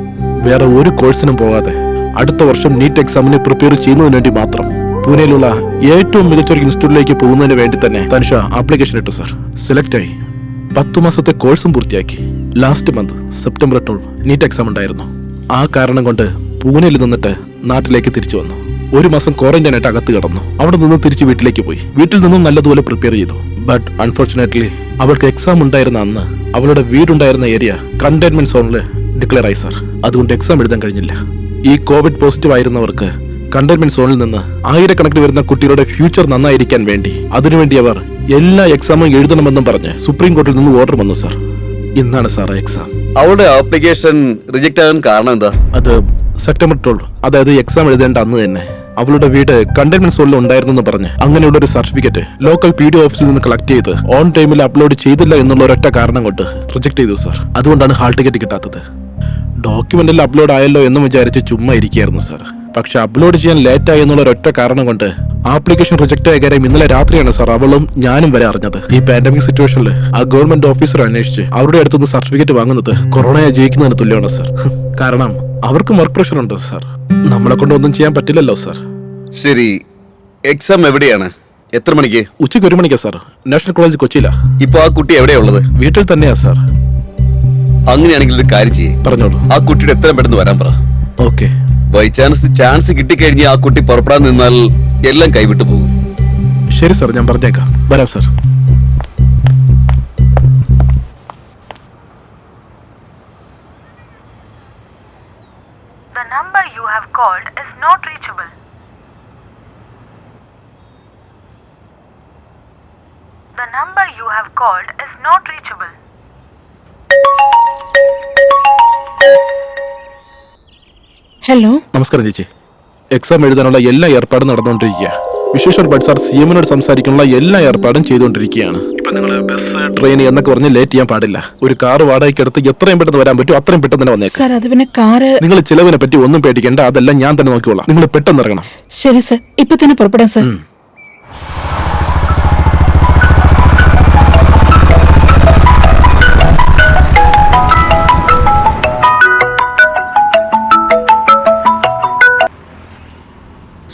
വേറെ ഒരു കോഴ്സിനും പോകാതെ അടുത്ത വർഷം നീറ്റ് എക്സാമിന് പ്രിപ്പയർ ചെയ്യുന്നതിന് വേണ്ടി മാത്രം പൂനെയിലുള്ള ഏറ്റവും മികച്ച ഒരു ഇൻസ്റ്റിറ്റ്യൂട്ടിലേക്ക് പോകുന്നതിന് വേണ്ടി തന്നെ തനുഷ ആപ്ലിക്കേഷൻ ഇട്ടു സാർ. സെലക്ട് ആയി. 10 മാസത്തെ കോഴ്സും പൂർത്തിയാക്കി. Last month September 12 NEET exam ഉണ്ടായിരുന്നു. ആ കാരണം കൊണ്ട് പൂനെയിൽ നിന്നിട്ട് നാട്ടിലേക്ക് തിരിച്ചു വന്നു. 1 മാസം ക്വാറന്റൈൻ ആയിട്ട് അകത്ത് കിടന്നു. അവിടെ നിന്ന് തിരിച്ച് വീട്ടിലേക്ക് പോയി. വീട്ടിൽ നിന്നും നല്ലതുപോലെ പ്രിപ്പയർ ചെയ്തു. ബട്ട് അൺഫോർച്ചുനേറ്റ്ലി അവൾക്ക് എക്സാം ഉണ്ടായിരുന്ന അന്ന് അവളുടെ വീടുണ്ടായിരുന്ന ഏരിയ കണ്ടെയ്ൻമെന്റ് സോണിൽ ഡിക്ലെയർ ആയി സാർ. അതുകൊണ്ട് എക്സാം എഴുതാൻ കഴിഞ്ഞില്ല. ഈ കോവിഡ് പോസിറ്റീവ് ആയിരുന്നവർക്ക് കണ്ടെയ്ൻമെന്റ് സോണിൽ നിന്ന് ആയിരക്കണക്കിന് വരുന്ന കുട്ടികളുടെ ഫ്യൂച്ചർ നന്നായിരിക്കാൻ വേണ്ടി അതിനുവേണ്ടി അവർ എല്ലാ എക്സാമും എഴുതണമെന്നും പറഞ്ഞ് സുപ്രീം കോടതിയിൽ നിന്ന് ഓർഡർ വന്നു സാർ. ഇന്നാണ് സാർ എക്സാം. അവളുടെ ആപ്ലിക്കേഷൻ റിജക്ട് ആകാൻ കാരണം എന്താ? അത് സെപ്റ്റംബർ 12, അതായത് എക്സാം എഴുതേണ്ട അന്ന് തന്നെ അവളുടെ വീട് കണ്ടെയ്ൻമെന്റ് സോണിൽ ഉണ്ടായിരുന്നെന്ന് പറഞ്ഞ് അങ്ങനെയുള്ള ഒരു സർട്ടിഫിക്കറ്റ് ലോക്കൽ PDO ഓഫീസിൽ നിന്ന് കളക്ട് ചെയ്ത് ഓൺ ടൈമിൽ അപ്ലോഡ് ചെയ്തില്ല എന്നുള്ള ഒരൊറ്റ കാരണം കൊണ്ട് റിജക്ട് ചെയ്തു സാർ. അതുകൊണ്ടാണ് ഹാൾ ടിക്കറ്റ് കിട്ടാത്തത്. ഡോക്യുമെന്റ് എല്ലാം അപ്ലോഡ് ആയല്ലോ എന്നും വിചാരിച്ച് ചുമ്മാ ഇരിക്കുകയായിരുന്നു സാർ. പക്ഷെ അപ്ലോഡ് ചെയ്യാൻ ലേറ്റ് ആയി എന്നുള്ള ഒരൊറ്റ കാരണം കൊണ്ട് ആപ്ലിക്കേഷൻ റിജക്ട് ആയ കാര്യം ഇന്നലെ രാത്രിയാണ് സാർ അവളും ഞാനും വരെ അറിഞ്ഞത്. ഈ പാൻഡമിക് സിറ്റുവേഷനിൽ ആ ഗവൺമെന്റ് ഓഫീസർ അന്വേഷിച്ച് അവരുടെ അടുത്തുനിന്ന് സർട്ടിഫിക്കറ്റ് വാങ്ങുന്നത് കൊറോണയെ ജയിക്കുന്നതിന് തുല്യമാണ് സാർ. കാരണം അവർക്കും വർക്ക് പ്രഷർ ഉണ്ട് സാർ. നമ്മളെ കൊണ്ട് ഒന്നും ചെയ്യാൻ പറ്റില്ലല്ലോ സാർ. ശരി, എക്സാം എവിടെയാണ്? എത്ര മണിക്ക്? ഉച്ചയ്ക്ക് 1 മണിക്കാ സാർ. National college കൊച്ചിയിലാ. ഇപ്പൊ ആ കുട്ടി എവിടെയാ ഉള്ളത്? വീട്ടിൽ തന്നെയാ സാർ. അങ്ങനെയാണെങ്കിൽ ഒരു കാര്യം ചെയ്യേ, പറഞ്ഞോളൂ. ആ കുട്ടിയുടെ എത്രയും പെട്ടെന്ന് വരാൻ പറ. ഓക്കെ. ബൈ ചാൻസ് കിട്ടിക്കഴിഞ്ഞ് ആ കുട്ടി പുറപ്പെടാൻ നിന്നാൽ എല്ലാം കൈവിട്ടു പോകും. ശരി സാർ, ഞാൻ പറഞ്ഞേക്കാം. വരാം sir. The number you have called is not reachable. The number you have called is not reachable. Hello. നമസ്കാരം ചേച്ചി. എക്സാം എഴുതാനുള്ള എല്ലാ ഏർപ്പാടും നടന്നുകൊണ്ടിരിക്കുക. വിശ്വേശ്വർ ഭട്ട് സാർ CM-നോട് സംസാരിക്കാനുള്ള എല്ലാ ഏർപ്പാടും ചെയ്തുകൊണ്ടിരിക്കുകയാണ്. ബസ് ട്രെയിൻ എന്നൊക്കെ പറഞ്ഞ് ലേറ്റ് ചെയ്യാൻ പാടില്ല. ഒരു കാർ വാടകയ്ക്ക് എടുത്ത് എത്രയും പെട്ടെന്ന് വരാൻ പറ്റും അത്രയും പെട്ടെന്ന് തന്നെ വന്നേക്കാം. സാർ അത് പിന്നെ കാറ്. നിങ്ങൾ ചിലവിനെ പറ്റി ഒന്നും പേടിക്കേണ്ട, അതെല്ലാം ഞാൻ തന്നെ നോക്കിക്കോളാം. നിങ്ങൾ പെട്ടെന്ന് ഇറങ്ങണം. ശരി സർ, ഇപ്പൊ തന്നെ പുറപ്പെടാം സർ.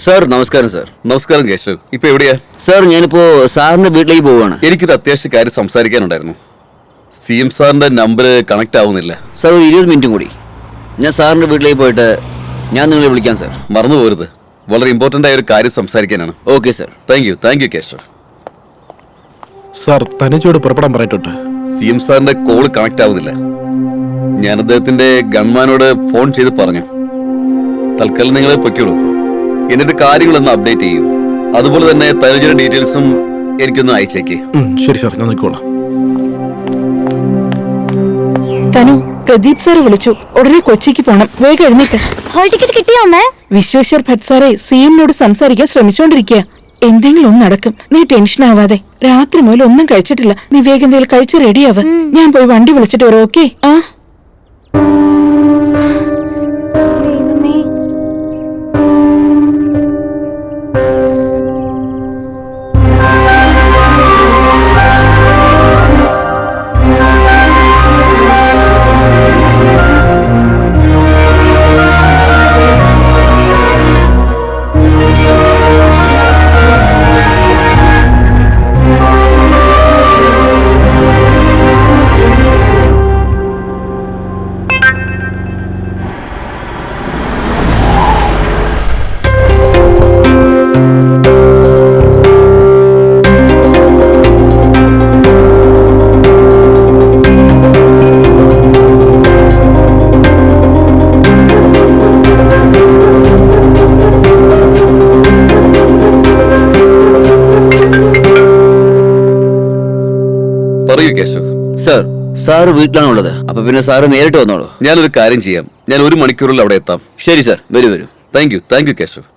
സാർ നമസ്കാരം. സാർ നമസ്കാരം കേശവ്. ഇപ്പൊ എവിടെയാ? സാർ ഞാനിപ്പോ സാറിന്റെ വീട്ടിലേക്ക് പോവാണ്. എനിക്കൊരു അത്യാവശ്യ കാര്യം സംസാരിക്കാനുണ്ടായിരുന്നു. CM സാറിന്റെ നമ്പർ കണക്ട് ആവുന്നില്ല. സാർ ഒരു 20 മിനിറ്റും കൂടി. ഞാൻ സാറിന്റെ വീട്ടിലേക്ക് പോയിട്ട് ഞാൻ നിങ്ങളെ വിളിക്കാം സാർ. മറന്നു പോരുത്, വളരെ ഇമ്പോർട്ടന്റ് ആയ ഒരു കാര്യം സംസാരിക്കാനാണ്. Okay sir. Thank you Keshav. Sir തനിച്ചോട് പുറപ്പെടാൻ പറഞ്ഞിട്ടുണ്ട്. CM സാറിന്റെ കോള് കണക്ട് ആവുന്നില്ല. ഞാൻ അദ്ദേഹത്തിന്റെ ഗൺമാനോട് ഫോൺ ചെയ്ത് പറഞ്ഞു. തൽക്കാലം നിങ്ങൾ പൊയ്ക്കോളൂ, എന്നിട്ട് കാര്യങ്ങളൊന്ന് അപ്ഡേറ്റ് ചെയ്യൂ. അതുപോലെ തന്നെ തനുജയുടെ ഡീറ്റെയിൽസും എനിക്കൊന്ന് അയച്ചേക്ക്. ശരി സാർ, ഞാൻ നോക്കിക്കോളാം. തനു, പ്രദീപ് സാറ് വിളിച്ചു. ഉടനെ കൊച്ചിക്ക് പോണം. വേഗം എഴുന്നേക്ക്. ഹോൾ ടിക്കറ്റ് കിട്ടിയോ അമ്മേ? വിശ്വേശ്വർ ഭട്ട് സാറെ CM-നോട് സംസാരിക്കാൻ ശ്രമിച്ചോണ്ടിരിക്കുക. എന്തെങ്കിലും ഒന്ന് നടക്കും. നീ ടെൻഷൻ ആവാതെ. രാത്രി മുതൽ ഒന്നും കഴിച്ചിട്ടില്ല. നീ വേഗം എന്തെങ്കിലും കഴിച്ച് റെഡിയാവ്. ഞാൻ പോയി വണ്ടി വിളിച്ചിട്ട് വരാം. ഓക്കെ? ആ ദൈവമേ. പറയൂ കേശവ്. Sir sir വീട്ടിലാണുള്ളത്. അപ്പൊ പിന്നെ സാറ് നേരിട്ട് വന്നോളൂ. ഞാനൊരു കാര്യം ചെയ്യാം. ഞാൻ 1 മണിക്കൂറിൽ അവിടെ എത്താം. ശരി സാർ, വരൂ. Thank you Keshav.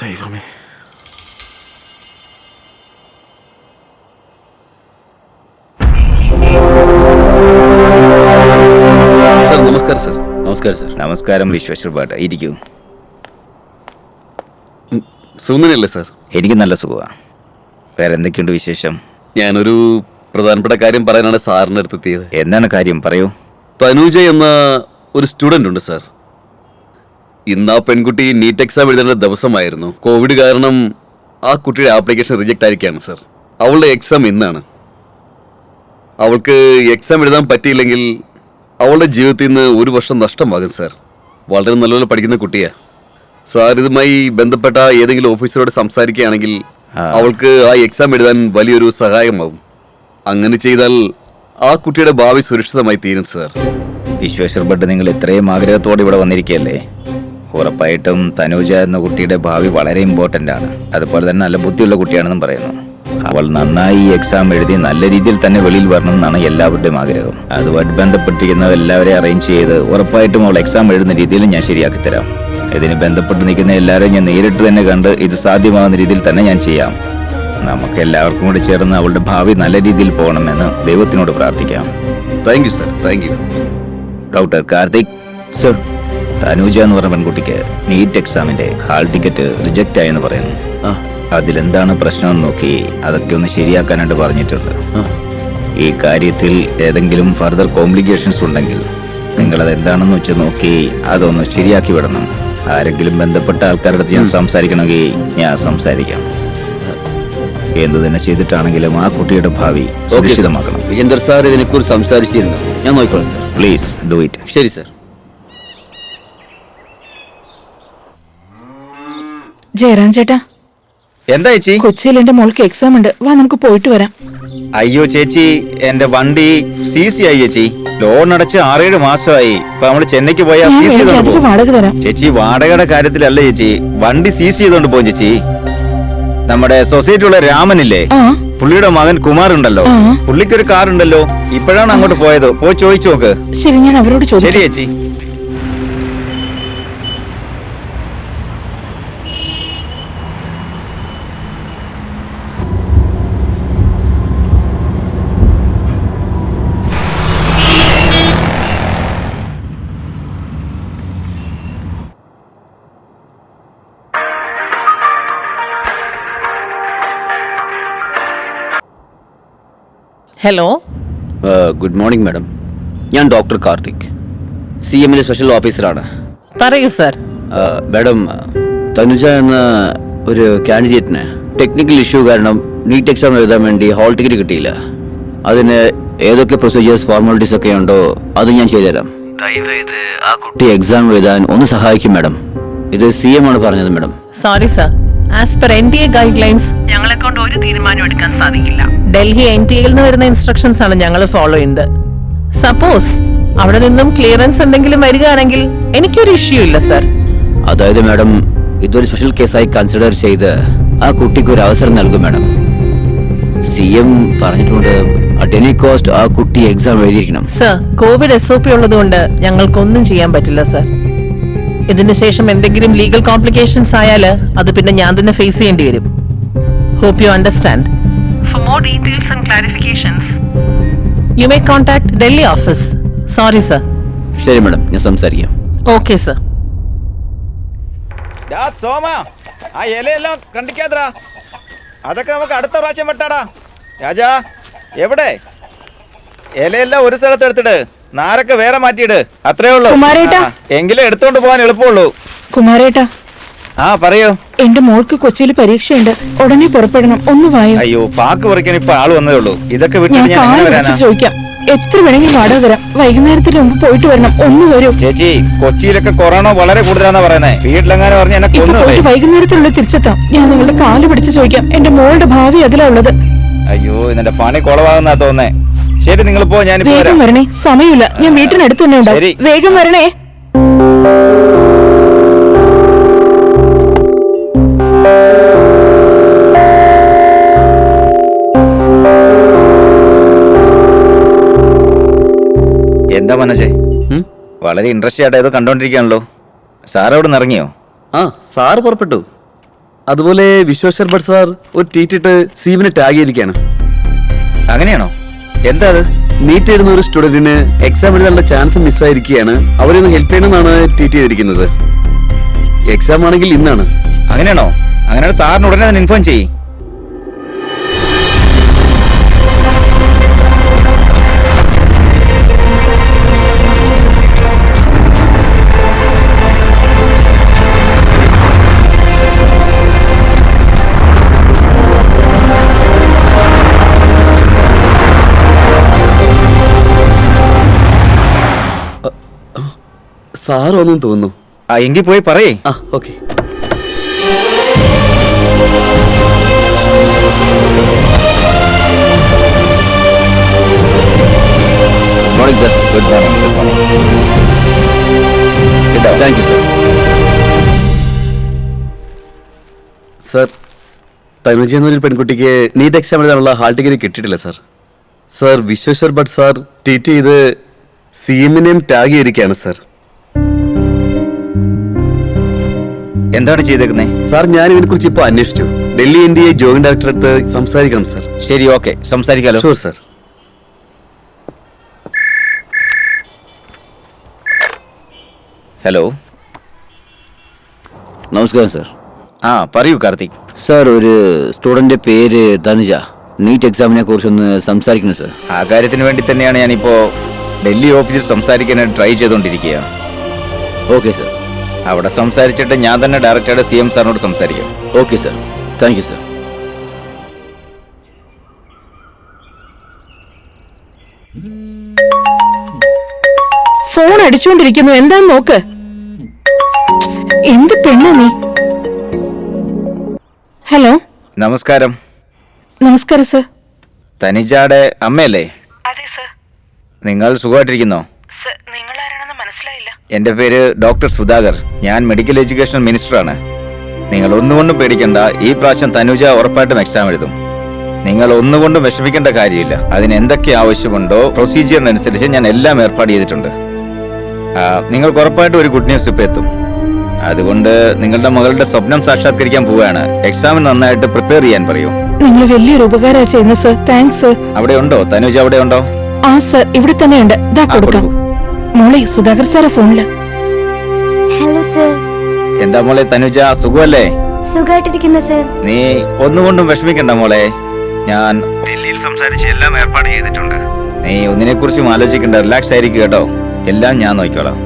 ദൈവമേ. സാർ നമസ്കാരം. സാർ നമസ്കാരം. സാർ നമസ്കാരം വിശ്വേശ്വർ ഭട്ട്. ഇരിക്കൂ. സുഖനല്ലേ സാർ? എനിക്ക് നല്ല സുഖമാണ്. വേറെ എന്തൊക്കെയുണ്ട് വിശേഷം? ഞാനൊരു പ്രധാനപ്പെട്ട കാര്യം പറയാനാണ് സാറിൻ്റെ അടുത്ത് എത്തിയത്. എന്താണ് കാര്യം? പറയൂ. തനൂജ എന്ന ഒരു സ്റ്റുഡൻ്റ് ഉണ്ട് സാർ. ഇന്ന് ആ പെൺകുട്ടി നീറ്റ് എക്സാം എഴുതേണ്ട ദിവസമായിരുന്നു. കോവിഡ് കാരണം ആ കുട്ടിയുടെ ആപ്ലിക്കേഷൻ റിജക്റ്റ് ആയിരിക്കുകയാണ് സാർ. അവളുടെ എക്സാം ഇന്നാണ്. അവൾക്ക് എക്സാം എഴുതാൻ പറ്റിയില്ലെങ്കിൽ അവളുടെ ജീവിതത്തിൽ നിന്ന് 1 വർഷം നഷ്ടമാകും സാർ. വളരെ നല്ലപോലെ പഠിക്കുന്ന കുട്ടിയാണ് സാർ. ഇതുമായി ബന്ധപ്പെട്ട ഏതെങ്കിലും ഓഫീസറോട് സംസാരിക്കുകയാണെങ്കിൽ അവൾക്ക് ആ എക്സാം എഴുതാൻ വലിയൊരു സഹായമാവും. അങ്ങനെ ചെയ്താൽ ആ കുട്ടിയുടെ ഭാവി സുരക്ഷിതമായി തീരും സാർ. വിശ്വേശ്വർ ഭട്ട്, നിങ്ങൾ ഇത്രയും ആഗ്രഹത്തോടെ ഇവിടെ വന്നിരിക്കുകയല്ലേ? ഉറപ്പായിട്ടും തനൂജ എന്ന കുട്ടിയുടെ ഭാവി വളരെ ഇമ്പോർട്ടൻ്റ് ആണ്. അതുപോലെ തന്നെ നല്ല ബുദ്ധിയുള്ള കുട്ടിയാണെന്നും പറയുന്നു. അവൾ നന്നായി ഈ എക്സാം എഴുതി നല്ല രീതിയിൽ തന്നെ വെളിയിൽ വരണം എന്നാണ് എല്ലാവരുടെയും ആഗ്രഹം. അതുമായിട്ട് ബന്ധപ്പെട്ടിരിക്കുന്ന എല്ലാവരെയും അറേഞ്ച് ചെയ്ത് ഉറപ്പായിട്ടും അവൾ എക്സാം എഴുതുന്ന രീതിയിൽ ഞാൻ ശരിയാക്കി തരാം. ഇതിന് ബന്ധപ്പെട്ട് നിൽക്കുന്ന എല്ലാവരെയും ഞാൻ നേരിട്ട് തന്നെ കണ്ട് ഇത് സാധ്യമാകുന്ന രീതിയിൽ തന്നെ ഞാൻ ചെയ്യാം. നമുക്ക് എല്ലാവർക്കും കൂടി ചേർന്ന് അവളുടെ ഭാവി നല്ല രീതിയിൽ പോകണമെന്ന് ദൈവത്തിനോട് പ്രാർത്ഥിക്കാം. Thank you sir. Thank U. Doctor Karthik sir, Tanuja എന്ന് പറഞ്ഞ പെൺകുട്ടിക്ക് നീറ്റ് എക്സാമിന്റെ ഹാൾ ടിക്കറ്റ് റിജക്റ്റ് ആയെന്ന് പറയുന്നു. അതിലെന്താണ് പ്രശ്നമെന്ന് നോക്കി അതൊക്കെ ഒന്ന് ശരിയാക്കാനായിട്ട് പറഞ്ഞിട്ടുണ്ട്. ഈ കാര്യത്തിൽ ഏതെങ്കിലും ഫർദർ കോംപ്ലിക്കേഷൻസ് ഉണ്ടെങ്കിൽ നിങ്ങളത് എന്താണെന്ന് വെച്ച് നോക്കി അതൊന്ന് ശരിയാക്കി വിടണം. ആരെങ്കിലും ബന്ധപ്പെട്ട ആൾക്കാരുടെ അടുത്ത് ഞാൻ സംസാരിക്കണമെങ്കിൽ ഞാൻ സംസാരിക്കാം. എന്തു തന്നെ ചെയ്തിട്ടാണെങ്കിലും ആ കുട്ടിയുടെ ഭാവി സുരക്ഷിതമാക്കണം. വിജേന്ദർ സാർ ഇതിനെക്കുറിച്ച് സംസാരിച്ചിരുന്നു. ഞാൻ നോക്കിക്കോളാം സാർ. Please do it. ശരി സാർ. ജയറാം ചേട്ടാ, എന്താ ചേച്ചി? കൊച്ചിയിൽ എന്റെ മോൾക്ക് എക്സാം ഉണ്ട്. വാ നമുക്ക് പോയിട്ട് വരാം. അയ്യോ ചേച്ചി, എന്റെ വണ്ടി CC ആയി ചേച്ചി. ലോൺ അടച്ച് 6-7 മാസമായി. ഇപ്പൊ നമ്മള് ചെന്നൈക്ക് പോയാൽ ഞാൻ CC വേണമെങ്കിൽ അധികം വാടക തരാം. ചേച്ചി, വാടകയുടെ കാര്യത്തിലല്ല ചേച്ചി, വണ്ടി CC ചെയ്തോണ്ട് പോകും ചേച്ചി. നമ്മുടെ സൊസൈറ്റിയുള്ള രാമനില്ലേ, ആ. പുള്ളിയുടെ മകൻ കുമാർ ഉണ്ടല്ലോ, ആ. പുള്ളിക്കൊരു കാർ ഉണ്ടല്ലോ. ഇപ്പോഴാണ് അങ്ങോട്ട് പോയത്. പോയി ചോദിച്ചു നോക്ക്. ശരി, ഞാൻ അവരോട് ശരി ചോദിക്കാം. ചേച്ചി. Hello, good morning madam. ഞാൻ ഡോക്ടർ കാർത്തിക്, CM സ്പെഷ്യൽ ഓഫീസറാണ്. പറയൂ സർ. മാഡം, തനുജ എന്ന ഒരു കാൻഡിഡേറ്റിന് ടെക്നിക്കൽ ഇഷ്യൂ കാരണം നീറ്റ് എക്സാം എഴുതാൻ വേണ്ടി ഹാൾ ടിക്കറ്റ് കിട്ടിയില്ല. അതിന് ഏതൊക്കെ പ്രൊസീജിയേഴ്സ് ഫോർമാലിറ്റീസ് ഒക്കെ ഉണ്ടോ അത് ഞാൻ ചെയ്തുതരാം. ദയവേത് ആ കുട്ടി എക്സാം എഴുതാൻ ഒന്ന് സഹായിക്കും മാഡം. ഇത് CM ആണ് പറഞ്ഞത് madam. Sorry sir, as per NTA guide lines ഞങ്ങളെ കൊണ്ട് ഒരു തീരുമാനം എടുക്കാൻ സാധിക്കില്ല. ഡൽഹി NTAയിൽ നിന്ന് വരുന്ന ഇൻസ്ട്രക്ഷൻസ് ആണ് ഞങ്ങൾ ഫോളോ ചെയ്യുന്നത്. സപ്പോസ് അവിടെ നിന്നും ക്ലിയറൻസ് എന്തെങ്കിലും വരികയാണെങ്കിൽ എനിക്കൊരു ഇഷ്യൂ ഇല്ല സർ. അതായത് മാഡം, ഇതൊരു സ്പെഷ്യൽ കേസായി കൺസിഡർ ചെയ്ത് ആ കുട്ടിക്ക് ഒരു അവസരം നൽകും മാഡം. CM പറഞ്ഞിട്ടുണ്ട് അറ്റ് എനി കോസ്റ്റ് ആ കുട്ടി എക്സാം എഴുതിയിരിക്കണം. സർ, കോവിഡ് SOP ഉള്ളതുകൊണ്ട് ഞങ്ങൾക്കൊന്നും ചെയ്യാൻ പറ്റില്ല സർ. ഇതിന് ശേഷം എന്തെങ്കിലും ലീഗൽ കോംപ്ലിക്കേഷൻസ് ആയാൽ അത് പിന്നെ ഞാൻ തന്നെ ഫേസ് ചെയ്യേണ്ടി വരും. Hope you understand. For more details and clarifications, you may contact Delhi office. Sorry sir. ശരി മാഡം, ഞാൻ സംസാരിക്കാം. Okay sir. സോമ, ആ ഇലയെല്ലാം കണ്ടിക്കാതറാ. അതൊക്കെ നമുക്ക് അടുത്ത പ്രാവശ്യം വെട്ടാടാ. രാജാ, എവിടെ ഇലയെല്ലാം ഒരു സ്ഥലത്ത് എടുത്തിട്, നാരൊക്കെ വേറെ മാറ്റിയിട്. അത്രേ ഉള്ളൂ. കുമാരേട്ടാ. എങ്കിലും എടുത്തോണ്ട് പോകാൻ എളുപ്പമുള്ളൂ. കുമാരേട്ടാ, ആ പറയൂ. എന്റെ മോൾക്ക് കൊച്ചിയിൽ പരീക്ഷയുണ്ട്, ഉടനെ പുറപ്പെടണം. ഒന്ന് വായോ. അയ്യോ, പാക്ക് പറിക്കാൻ ഇപ്പൊ ആള് വന്നേ ഉള്ളൂ. ഇതൊക്കെ ഞാൻ വിട്ടിട്ട് ഞാൻ കാല് എങ്ങനെ വിളിച്ച് വരാനാ? ചോദിക്കാം. എത്ര വേണമെങ്കിലും വാടക തരാം. വൈകുന്നേരത്തിന് മുമ്പ് പോയിട്ട് വരണം. ഒന്ന് വരൂ. ചേച്ചി, കൊച്ചിയിലൊക്കെ കൊറോണ വളരെ കൂടുതലാന്നാ പറയുന്നേ. വീട്ടിലെങ്ങാനും പറഞ്ഞ് എന്നെ ഇപ്പൊ കൊന്നു. പോയിട്ട് വൈകുന്നേരത്തിനുള്ളിൽ തിരിച്ചെത്താം. ഞാൻ നിങ്ങളുടെ കാല് പിടിച്ച് ചോദിക്കാം. എന്റെ മോളുടെ ഭാവി അതിലാ ഉള്ളത്. അയ്യോ, ഇതിന്റെ പണി കുളവാകുന്നാ തോന്നേ. ശരി, നിങ്ങൾ പോ, ഞാനിപ്പോ വേഗം വരാം. വരണേ, സമയമില്ല. ഞാൻ വീട്ടിനടുത്ത് തന്നെ ഉണ്ടാവും. ശരി. വേഗം വരണേ. എന്താ മനോജെ, വളരെ ഇൻട്രസ്റ്റ് ആയിട്ട് ഏതോ കണ്ടോണ്ടിരിക്കുകയാണല്ലോ. സാർ അവിടെ നിന്ന് ഇറങ്ങിയോ? ആ, സാറ് പുറപ്പെട്ടു. അതുപോലെ വിശ്വേശ്വർ ഭട്ട് സാർ ഒരു ട്വീറ്റ് ഇട്ട് സീമിനെ ടാഗ് ചെയ്തിരിക്കുകയാണ്. അങ്ങനെയാണോ? എന്താ അത്? നീറ്റ് എഴുതുന്ന ഒരു സ്റ്റുഡന്റിന് എക്സാം എഴുതാനുള്ള ചാൻസ് മിസ്സായിരിക്കുകയാണ്, അവരെ ഒന്ന് ഹെൽപ്പ് ചെയ്യണമെന്നാണ് ട്വീറ്റ് ചെയ്തിരിക്കുന്നത്. എക്സാം ആണെങ്കിൽ ഇന്നാണ്. അങ്ങനെയാണോ? അങ്ങനെയാണ് സാറിന് ഉടനെ തന്നെ ഇൻഫോം ചെയ്യ്. സാർ ഒന്നും തോന്നുന്നു. ആ, എങ്കിൽ പോയി പറയേ. ആ, okay. Morning sir. Good morning. Good morning. Thank you sir. Sir, Tanuja എന്നൊരു പെൺകുട്ടിക്ക് നീറ്റ് എക്സാം എഴുതാനുള്ള ഹാൾ ടിക്കറ്റ് കിട്ടിയിട്ടില്ല sir. Sir, Vishweshwar Bhat sir tweet ചെയ്ത് CMനെയും ടാഗ് ചെയ്തിരിക്കുകയാണ് സാർ. എന്താണ് ചെയ്തേക്കുന്നേ? സാർ, ഞാൻ ഇതിനെക്കുറിച്ച് ഇപ്പോൾ അന്വേഷിച്ചു. ഡൽഹി NTA ജോയിന്റ് ഡയറക്ടർ അടുത്ത് സംസാരിക്കണം സാർ. ശരി, ഓക്കെ, സംസാരിക്കാലോ. Sure sir. ഹലോ. നമസ്കാരം സർ. ആ, പറയൂ കാർത്തിക്. സാർ, ഒരു സ്റ്റുഡന്റ് പേര് തനുജ നീറ്റ് എക്സാമിനെ കുറിച്ചൊന്ന് സംസാരിക്കണം സർ. ആ കാര്യത്തിന് വേണ്ടി തന്നെയാണ് ഞാനിപ്പോ ഡൽഹി ഓഫീസിൽ സംസാരിക്കാനായിട്ട് ട്രൈ ചെയ്തുകൊണ്ടിരിക്കുക. Okay sir. അവിടെ സംസാരിച്ചിട്ട് ഞാൻ തന്നെ ഡയറക്റ്റായിട്ട് CM സാറിനോട് സംസാരിക്കാം. Okay sir. Thank you sir. Phone അടിച്ചുകൊണ്ടിരിക്കുന്നു. എന്താന്ന് നോക്ക്. എന്ത് പെണ്ണാ നീ? ഹലോ. നമസ്കാരം. നമസ്കാരം സർ. തനുജയുടെ അമ്മയല്ലേ? അതെ സർ. നിങ്ങൾ സുഖമായിട്ടിരിക്കുന്നോ? സർ, നിങ്ങൾ ആരാണെന്ന് മനസ്സിലായില്ല. എൻ്റെ പേര് ഡോക്ടർ സുധാകർ. ഞാൻ മെഡിക്കൽ എഡ്യൂക്കേഷൻ മിനിസ്റ്ററാണ്. നിങ്ങൾ ഒന്നുകൊണ്ടും പേടിക്കണ്ട. ഈ പ്രാവശ്യം തനുജ ഉറപ്പായിട്ടും എക്സാം എഴുതും. നിങ്ങൾ ഒന്നുകൊണ്ടും വിഷമിക്കേണ്ട കാര്യമില്ല. അതിന് എന്തൊക്കെ ആവശ്യമുണ്ടോ പ്രൊസീജിയറിനനുസരിച്ച് ഞാൻ എല്ലാം ഏർപ്പാട് ചെയ്തിട്ടുണ്ട്. നിങ്ങൾക്ക് ഉറപ്പായിട്ടും ഒരു ഗുഡ് ന്യൂസ് ഇപ്പം എത്തും. അതുകൊണ്ട് നിങ്ങളുടെ മകളുടെ സ്വപ്നം സാക്ഷാത്കരിക്കാൻ പോവുകയാണ്. എക്സാമിന് നന്നായിട്ട് പ്രിപ്പയർ ചെയ്യാൻ പറയൂ. നിങ്ങൾ വലിയൊരു ഉപകാരം ചെയ്യുന്നു സർ. Thanks sir. അവിടെ ഉണ്ടോ തനുജ? അവിടെ ഉണ്ടോ? ആ സർ, ഇവിടെ തന്നെയുണ്ട്. ദാ കൊടുക്കാം. മോളെ, സുധാകർ സാറെ ഫോണില്. Hello sir. എന്താ മോളെ തനുജ, സുഖമല്ലേ? സുഖമായിട്ടിരിക്കുന്നു സർ. നീ ഒന്നുകൊണ്ടും വിഷമിക്കണ്ട മോളെ. ഞാൻ ഡൽഹിയിൽ സംസാരിച്ച് എല്ലാം ഏർപ്പാട് ചെയ്തിട്ടുണ്ട്. നീ ഒന്നിനെ കുറിച്ചും ആലോചിക്കണ്ട. റിലാക്സ് ആയിരിക്കും കേട്ടോ. എല്ലാം ഞാൻ നോക്കിക്കോളാം.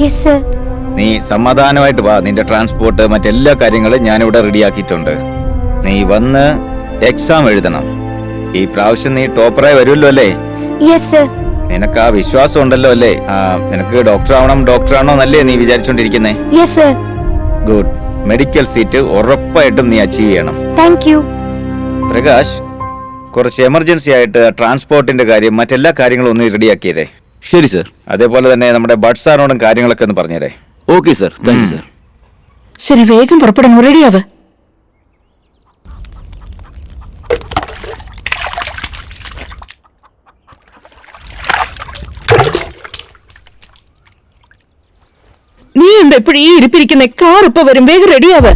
Yes sir. നീ സമാധാനമായിട്ട് വാ. നിന്റെ ട്രാൻസ്പോർട്ട് മറ്റെല്ലാ കാര്യങ്ങളും ഞാനിവിടെ റെഡിയാക്കിയിട്ടുണ്ട്. നീ വന്ന് എക്സാം എഴുതണം. ഈ പ്രാവശ്യം നീ ടോപ്പറായി വരുമല്ലോ അല്ലേ? Yes sir. നിനക്ക് ആ വിശ്വാസം ഉണ്ടല്ലോ അല്ലേ? നിനക്ക് ഡോക്ടറാണോ എന്നല്ലേ നീ വിചാരിച്ചോണ്ടിരിക്കുന്നേ? Yes sir. Good. Medical seat ഉറപ്പായിട്ടും നീ അച്ചീവ് ചെയ്യണം. Thank you. പ്രകാശ്, കുറച്ച് എമർജൻസി ആയിട്ട് ട്രാൻസ്പോർട്ടിന്റെ കാര്യം മറ്റെല്ലാ കാര്യങ്ങളും ഒന്ന് റെഡിയാക്കിയതേ. ശരി സർ. അതേപോലെ തന്നെ നമ്മുടെ ബഡ് സാറിനോടും കാര്യങ്ങളൊക്കെ ഒന്ന് പറഞ്ഞേരേ. Okay sir. Thank you sir. ശരി, വേഗം പുറപ്പെടണം. റെഡിയാവ്. നീ എന്താ എപ്പോഴും ഈ ഇരിപ്പിരിക്കുന്ന? കാർ ഇപ്പൊ വരും. വേഗം റെഡിയാവ്.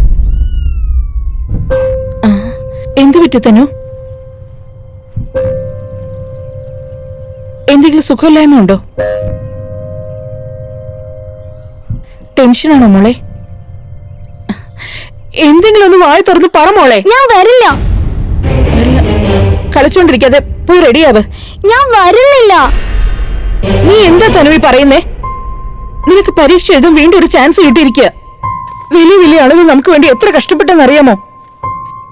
എന്ത് പറ്റി തനു? എന്തെങ്കിലും സുഖമില്ലായ്മ ഉണ്ടോ? ടെൻഷനാണോ മോളെ? എന്തെങ്കിലും ഒന്ന് വായ തുറന്ന് പറ മോളെ. ഞാൻ വരില്ല. കളിച്ചോണ്ടിരിക്കാതെ പോയി റെഡിയാവ്. ഞാൻ വരുന്നില്ല. നീ എന്താ തനുവി പറയുന്നേ? നിനക്ക് പരീക്ഷ എഴുതാൻ വീണ്ടും ഒരു ചാൻസ് കിട്ടിയിരിക്കുക. വലിയ വലിയ ആളുകൾ നമുക്ക് വേണ്ടി എത്ര കഷ്ടപ്പെട്ടെന്നറിയാമോ?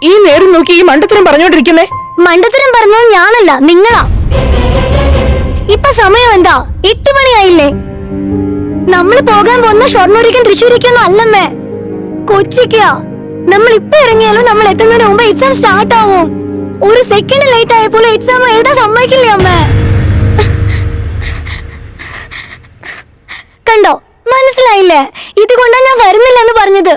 ഈ നേരം നോക്കി ഈ മണ്ടത്തരം പറഞ്ഞോണ്ടിരിക്കുന്നേ? മണ്ടത്തരം പറഞ്ഞത് ഞാനല്ല, നിങ്ങളാ. ഇപ്പൊ സമയം എന്താ? 8 മണിയായില്ലേ? നമ്മൾ പോകാൻ പോകുന്ന ഷൊർണൂരിക്കും തൃശ്ശൂരിക്കൊന്നും അല്ലമ്മേ, കൊച്ചിക്കാ. നമ്മൾ ഇപ്പൊ ഇറങ്ങിയാലും നമ്മൾ എത്തുന്നതിന് മുമ്പ് എക്സാം സ്റ്റാർട്ട് ആവും. ഒരു സെക്കൻഡ് ലേറ്റ് ആയപ്പോലും എക്സാം എഴുതാൻ സമ്മതിക്കില്ലേ അമ്മേ? കണ്ടോ, മനസ്സിലായില്ലേ? ഇതുകൊണ്ടാ ഞാൻ വരുന്നില്ലെന്ന് പറഞ്ഞത്.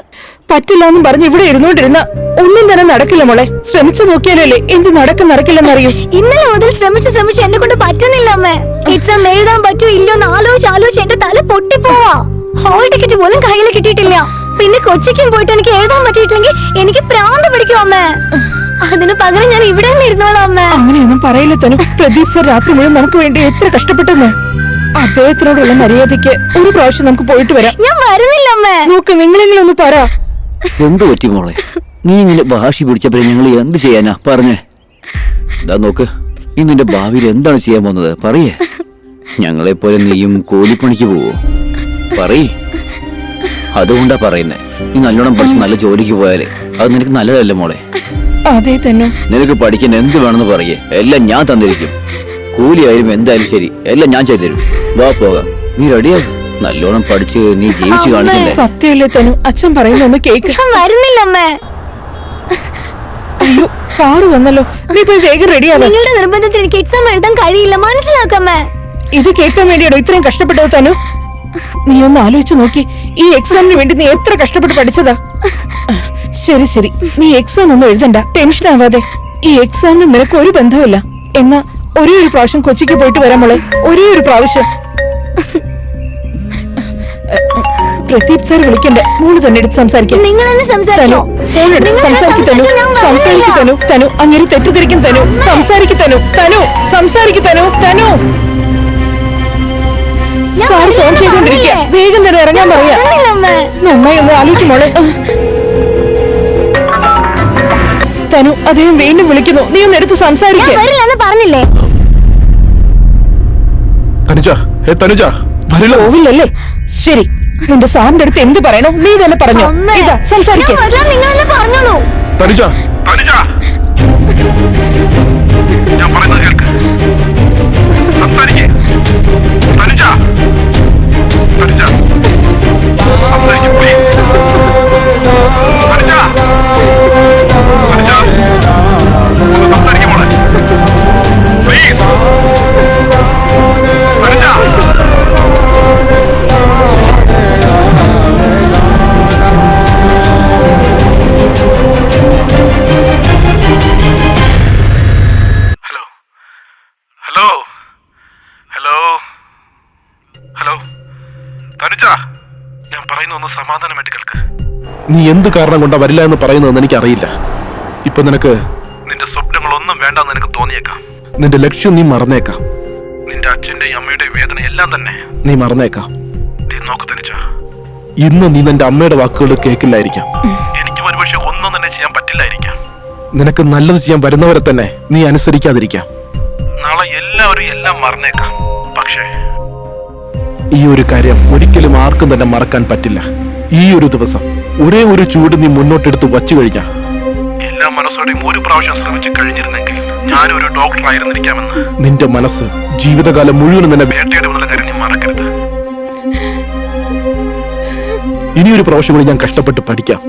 പറ്റില്ല എന്നും പറഞ്ഞ് ഇവിടെ ഇരുന്നോണ്ടിരുന്ന ഒന്നും തന്നെ നടക്കില്ല മോളെ. ശ്രമിച്ചു നോക്കിയാലല്ലേ എന്ത് നടക്കില്ലെന്നറിയൂ. ഇന്നലെ മുതൽ ശ്രമിച്ച് എന്നെ കൊണ്ട് പറ്റുന്നില്ല അമ്മേ. എക്സാം എഴുതാൻ പറ്റൂ ഇല്ലയോന്ന് ആലോചിച്ച് എന്റെ തല പൊട്ടിപ്പോവാ. ഹോൾ ടിക്കറ്റ് പോലും കയ്യിൽ കിട്ടിയിട്ടില്ല. പിന്നെ കൊച്ചിക്കും പോയിട്ട് എനിക്ക് എഴുതാൻ പറ്റിയിട്ടില്ലെങ്കിൽ എനിക്ക് പ്രാന്ത് പിടിക്കും അമ്മേ. അതിനു പകരം ഞാൻ ഇവിടെ തന്നെ ഇരുന്നോളാം അമ്മേ. അങ്ങനെയൊന്നും പറയില്ല തനു. പ്രദീപ് സർ രാത്രി മുഴുവൻ നമുക്ക് വേണ്ടി എത്ര കഷ്ടപ്പെട്ടെന്ന്. അദ്ദേഹത്തിനോടുള്ള മര്യാദയ്ക്ക് ഒരു പ്രാവശ്യം നമുക്ക് പോയിട്ട് വരാം. ഞാൻ വരുന്നില്ല അമ്മേ. നോക്ക്, നിങ്ങളെങ്കിലും ഒന്ന് പറ. എന്ത് പറ്റി മോളെ? നീ ഇങ്ങനെ വാശി പിടിച്ചപ്പോഴേ ഞങ്ങൾ എന്ത് ചെയ്യാനാ പറഞ്ഞേ? ഇതാ നോക്ക്, ഈ നിന്റെ ഭാവിയിൽ എന്താണ് ചെയ്യാൻ പോകുന്നത് പറയേ. ഞങ്ങളെപ്പോലെ നീയും കൂലിപ്പണിക്ക് പോവോ? പറയേ. അതുകൊണ്ടാ പറയുന്നേ, നീ നല്ലോണം പഠിച്ച് നല്ല ജോലിക്ക് പോയാലേ അത് നിനക്ക് നല്ലതല്ലേ മോളെ? അതെ തന്നെ. നിനക്ക് പഠിക്കാൻ എന്ത് വേണമെന്ന് പറയേ, എല്ലാം ഞാൻ തന്നിരിക്കും. കൂലിയായാലും എന്തായാലും ശരി, എല്ലാം ഞാൻ ചെയ്തുതരും. വാ പോകാം. നീ റെഡിയാവും. നല്ലോണം പഠിച്ച് നീ ജീവിച്ചു കാണിക്കണ്ടേ? സത്യമല്ലേ തനു? അച്ഛൻ പറയുന്ന ഒന്ന് കേക്ക്. വരുന്നില്ല അമ്മേ. അയ്യോ, കാറ് വന്നല്ലോ. നീ പോയി വേഗം റെഡിയാവും. നിങ്ങളുടെ നിർബന്ധത്തിന് എനിക്ക് എക്സാം എഴുതാൻ കഴിയില്ല, മനസ്സിലാക്കമ്മേ. ഇത് കേൾക്കാൻ വേണ്ടിയാണോ ഇത്രയും കഷ്ടപ്പെട്ടത് തനു? നീ ഒന്ന് ആലോചിച്ച് നോക്കി, ഈ എക്സാമിന് വേണ്ടി നീ എത്ര കഷ്ടപ്പെട്ട് പഠിച്ചതാ. ശരി, നീ എക്സാം ഒന്നും എഴുതണ്ട, ടെൻഷൻ ആവാതെ. ഈ എക്സാമിന് നിനക്ക് ഒരു ബന്ധവുമില്ല. എന്നാ ഒരേ ഒരു പ്രാവശ്യം കൊച്ചിക്ക് പോയിട്ട് വരാം മോളെ. ഒരേ ഒരു പ്രാവശ്യം. പ്രദീപ് സാർ വിളിക്കണ്ടേ? മോള് തന്നെ എടുത്ത് സംസാരിക്കാം. നിങ്ങൾ തന്നെ സംസാരിച്ചോ? ഫോൺ എടുത്ത് സംസാരിക്കു തനു. തനു അങ്ങനെ തെറ്റിദ്ധരിക്കും തനു. സംസാരിക്കു തനു. Sir phone ചെയ്തോണ്ടിരിക്കുക. വേഗം തന്നെ ഇറങ്ങാൻ പറയാ. നന്നായി ഒന്ന് ആലോചിക്കും മോളെ. തനു, അദ്ദേഹം വീണ്ടും വിളിക്കുന്നു. നീ ഒന്ന് എടുത്ത് സംസാരിക്കേ. പറഞ്ഞില്ലേ? പോവില്ലല്ലേ? ശരി, നിന്റെ സാറിന്റെ അടുത്ത് എന്ത് പറയണോ നീ തന്നെ പറഞ്ഞോ. ഇതാ സംസാരിക്കേ. നിങ്ങൾ പറഞ്ഞോളൂ. പറയുന്നൊന്ന് സമാധാനമായിട്ട് കേൾക്ക്. നീ എന്ത് കാരണം കൊണ്ടാ വരില്ല എന്ന് പറയുന്നതെന്ന് എനിക്കറിയില്ല. ഇപ്പൊ നിനക്ക് നിന്റെ സ്വപ്നങ്ങളൊന്നും വേണ്ടെന്ന് നിനക്ക് തോന്നിയേക്കാം. നിന്റെ ലക്ഷ്യം നീ മറന്നേക്കാം. നിന്റെ അച്ഛന്റെയും അമ്മയുടെയും വേദന എല്ലാം തന്നെ നീ മറന്നേക്കാം. നോക്ക് തനിച്ച, ഇന്ന് നീ നിന്റെ അമ്മയുടെ വാക്കുകൾ കേൾക്കില്ലായിരിക്കാം. എനിക്ക് ഒരുപക്ഷെ ഒന്നും തന്നെ ചെയ്യാൻ പറ്റില്ലായിരിക്കാം. നിനക്ക് നല്ലത് ചെയ്യാൻ വരുന്നവരെ തന്നെ നീ അനുസരിക്കാതിരിക്കാം. നാളെ എല്ലാവരും എല്ലാം മറന്നേക്കാം. പക്ഷേ ഈ ഒരു കാര്യം ഒരിക്കലും ആർക്കും തന്നെ മറക്കാൻ പറ്റില്ല. ഈ ഒരു ദിവസം ഒരേ ഒരു ചൂട് നീ മുന്നോട്ടെടുത്ത് വച്ചു കഴിഞ്ഞാൽ എല്ലാ മനസ്സോടെയും ഒരു പ്രാവശ്യം ശ്രമിച്ചു കഴിഞ്ഞിരുന്നെങ്കിൽ ഞാനൊരു ഡോക്ടർ ആയിരുന്നിരിക്കാമെന്ന്. നിന്റെ മനസ്സ് ജീവിതകാലം മുഴുവനും തന്നെ വേട്ടയിടുമെന്നുള്ള കാര്യം നീ മറക്കരുത്. ഇനിയൊരു പ്രാവശ്യം കൂടി ഞാൻ കഷ്ടപ്പെട്ട് പഠിക്കാം.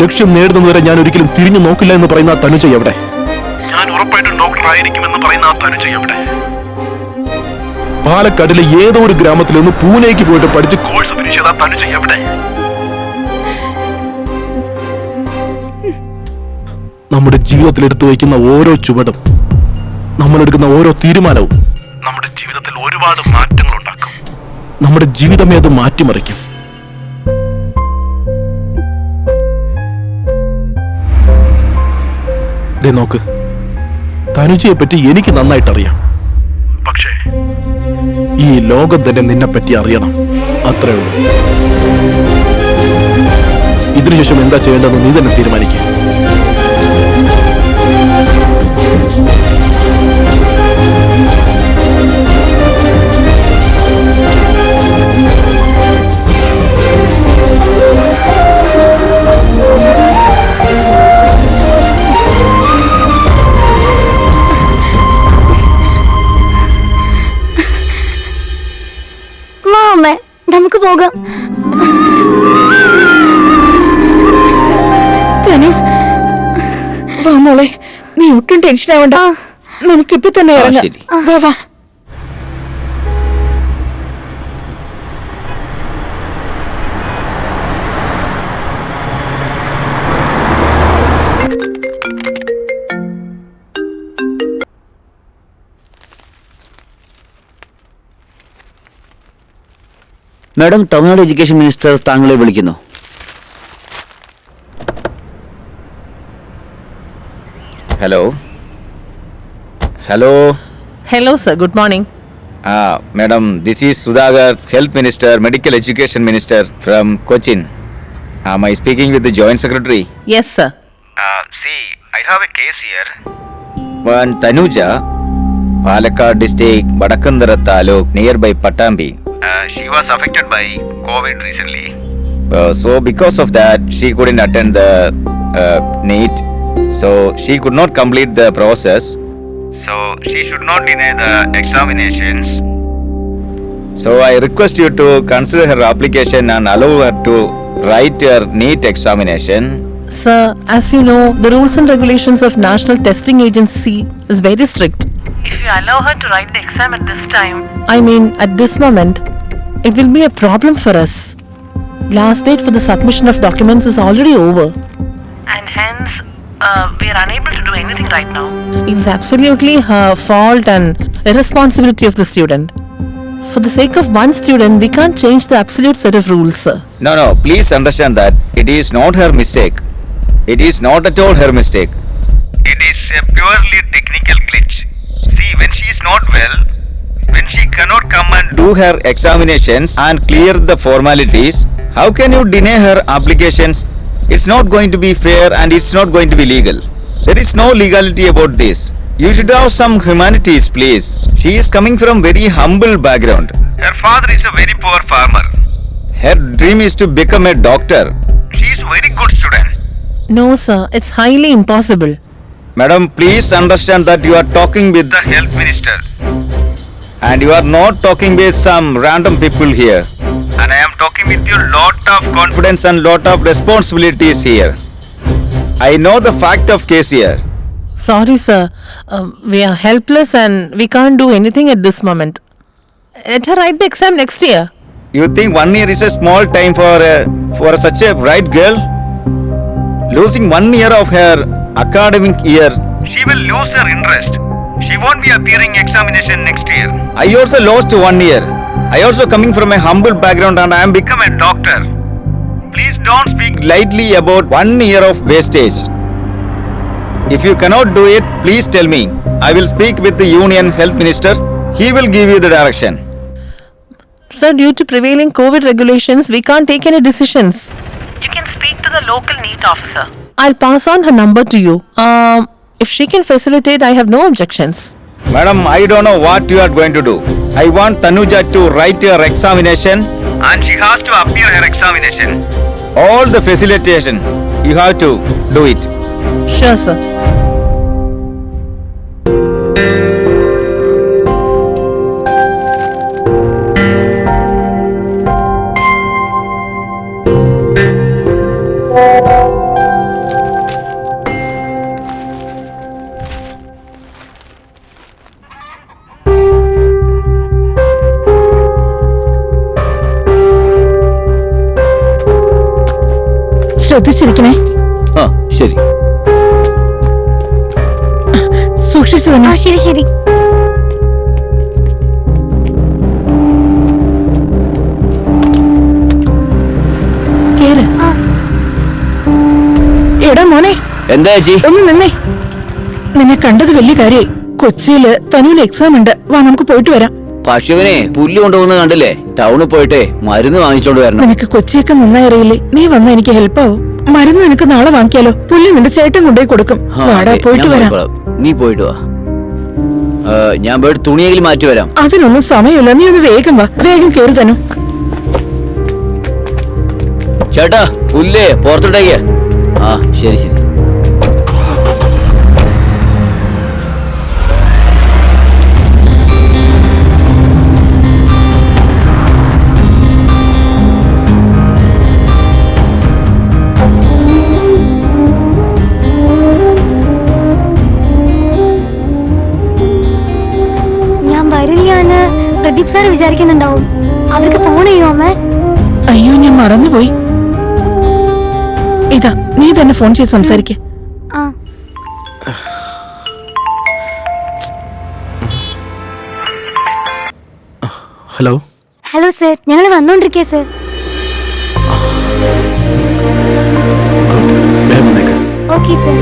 ലക്ഷ്യം നേടുന്നതുവരെ ഞാൻ ഒരിക്കലും തിരിഞ്ഞു നോക്കില്ല എന്ന് പറയുന്ന ആ തനുജ എവിടെ? ഞാൻ ഉറപ്പായിട്ടും ഡോക്ടർ ആയിരിക്കുമെന്ന് പറയുന്ന ആ തനുജ എവിടെ? പാലക്കാടിലെ ഏതോ ഒരു ഗ്രാമത്തിൽ നിന്ന് പൂനെക്ക് പോയിട്ട് പഠിച്ച് കോഴ്സ് ഫിനിഷ് ചെയ്ത തനുജ എവിടെ? നമ്മുടെ ജീവിതത്തിൽ എടുത്തു വയ്ക്കുന്ന ഓരോ ചുവടും, നമ്മളെടുക്കുന്ന ഓരോ തീരുമാനവും നമ്മുടെ ജീവിതത്തിൽ ഒരുപാട് മാറ്റങ്ങൾ ഉണ്ടാക്കും. നമ്മുടെ ജീവിതമേ അത് മാറ്റിമറിക്കും. നോക്ക്, തനുജയെ പറ്റി എനിക്ക് നന്നായിട്ട് അറിയാം. പക്ഷേ ഈ ലോകം തന്നെ നിന്നെ പറ്റി അറിയണം. അത്രേ ഉള്ളൂ. ഇതിനുശേഷം എന്താ ചെയ്യേണ്ടതെന്ന് നീ തന്നെ തീരുമാനിക്കുക. നമുക്ക് പോകാം. വാ മോളെ, നീ ഒട്ടും ടെൻഷൻ ആവണ്ട. നമുക്കിപ്പോ തന്നെ ഇറങ്ങാം. വാ വാ. മാഡം, തമിഴ്നാട് എഡ്യൂക്കേഷൻ മിനിസ്റ്റർ താങ്കളെ വിളിക്കുന്നു. Hello hello hello sir, good morning. Madam, this is Sudhakar, health minister, medical education minister from Cochin. Am I speaking with the joint secretary? Yes, sir. See, I have a case here. One Tanuja, Palakkad district, Vadakkandara taluk, nearby Pattambi. She was affected by COVID recently. So because of that, she couldn't attend the NEET. So she could not complete the process. So she should not deny the examinations. So I request you to consider her application and allow her to write her NEET examination. Sir, as you know, the rules and regulations of National Testing Agency is very strict. If you allow her to write the exam at this time, I mean, at this moment, it will be a problem for us. Last date for the submission of documents is already over. and hence we are unable to do anything right now. It's absolutely her fault and irresponsibility of the student. For the sake of one student, we can't change the absolute set of rules, sir. No, please understand that it is not her mistake. It is not at all her mistake. It is a purely technical glitch. See, when she is not well, when she cannot come and do her examinations and clear the formalities, how can you deny her applications? It's not going to be fair and it's not going to be legal. There is no legality about this. You should have some humanities, please. She is coming from very humble background. Her father is a very poor farmer. Her dream is to become a doctor. She is a very good student. No, sir, it's highly impossible. Madam, please understand that you are talking with the health minister. And you are not talking with some random people here. And I am talking with you lot of confidence and lot of responsibilities here. I know the fact of case here. Sorry, sir. We are helpless and we can't do anything at this moment. Let her write the exam next year. You think 1 year is a small time for such a bright girl? Losing 1 year of her academic year, she will lose her interest. She won't be appearing examination next year. I also lost 1 year. I also coming from a humble background and I am become a doctor. please don't speak lightly about 1 year of wastage. If you cannot do it, please tell me. I will speak with the Union Health Minister. He will give you the direction. Sir, due to prevailing COVID regulations, we can't take any decisions. You can speak to the local NEET officer. I'll pass on her number to you. If she can facilitate, I have no objections. Madam, I don't know what you are going to do. I want Tanuja to write her examination and she has to appear her examination. All the facilitation, you have to do it. Sure, sir. ശ്രദ്ധിച്ചിരിക്കണേ. ആ ശരി. സൂക്ഷിച്ചു തന്നെ. ആ ശരി ശരി. കേറ്. എടാ മോനെ, എന്താ ചേച്ചി? ഒന്ന് നിന്നേ. നിന്നെ കണ്ടത് വലിയ കാര്യായി. കൊച്ചിയില് തനുവിന് എക്സാം ഉണ്ട്. വാ നമുക്ക് പോയിട്ട് വരാം. പശുവിനെ പുല്ല് കൊണ്ടുപോകുന്നത് കണ്ടില്ലേ? ടൗണിൽ പോയിട്ടേ മരുന്ന് വാങ്ങിച്ചോണ്ട് വരണം. നിനക്ക് കൊച്ചിയൊക്കെ നന്നായി അറിയില്ലേ? നീ വന്നാ എനിക്ക് ഹെൽപ്പാവും. മരുന്ന് നിനക്ക് നാളെ വാങ്ങിക്കാലോ. പുല്ല് നിന്റെ ചേട്ടൻ കൊണ്ടുപോയി കൊടുക്കും. ആ, വാടാ, ഓക്കേ, പോയിട്ട് ഞാൻ വരാം. പോയിക്കോളാം. നീ പോയിട്ട് വാ. ഞാൻ പോയിട്ട് തുണിയെങ്കിലും മാറ്റി വരാം. അതിനൊന്നും സമയമില്ല. നീ ഒന്ന് വേഗം വാ. വേഗം കേറി തനു. ചേട്ടാ പുല്ലേ പുറത്തോട്ടേക്ക്. ആ ശരി ശരി. ഞാൻ വരില്ലാന്ന് പ്രദീപ് സാർ വിചാരിക്കുന്നുണ്ടാവും. അവർക്ക് ഫോൺ ചെയ്യോ അമ്മേ? അയ്യോ, ഞാൻ മറന്നുപോയി. ഇതാ, നീ തന്നെ ഫോൺ ചെയ്ത് സംസാരിക്ക. ആ ഹലോ. ഹലോ സർ, ഞങ്ങൾ വന്നോണ്ടിരിക്കേ സർ. വേഗം വന്നേക്ക്. Okay sir.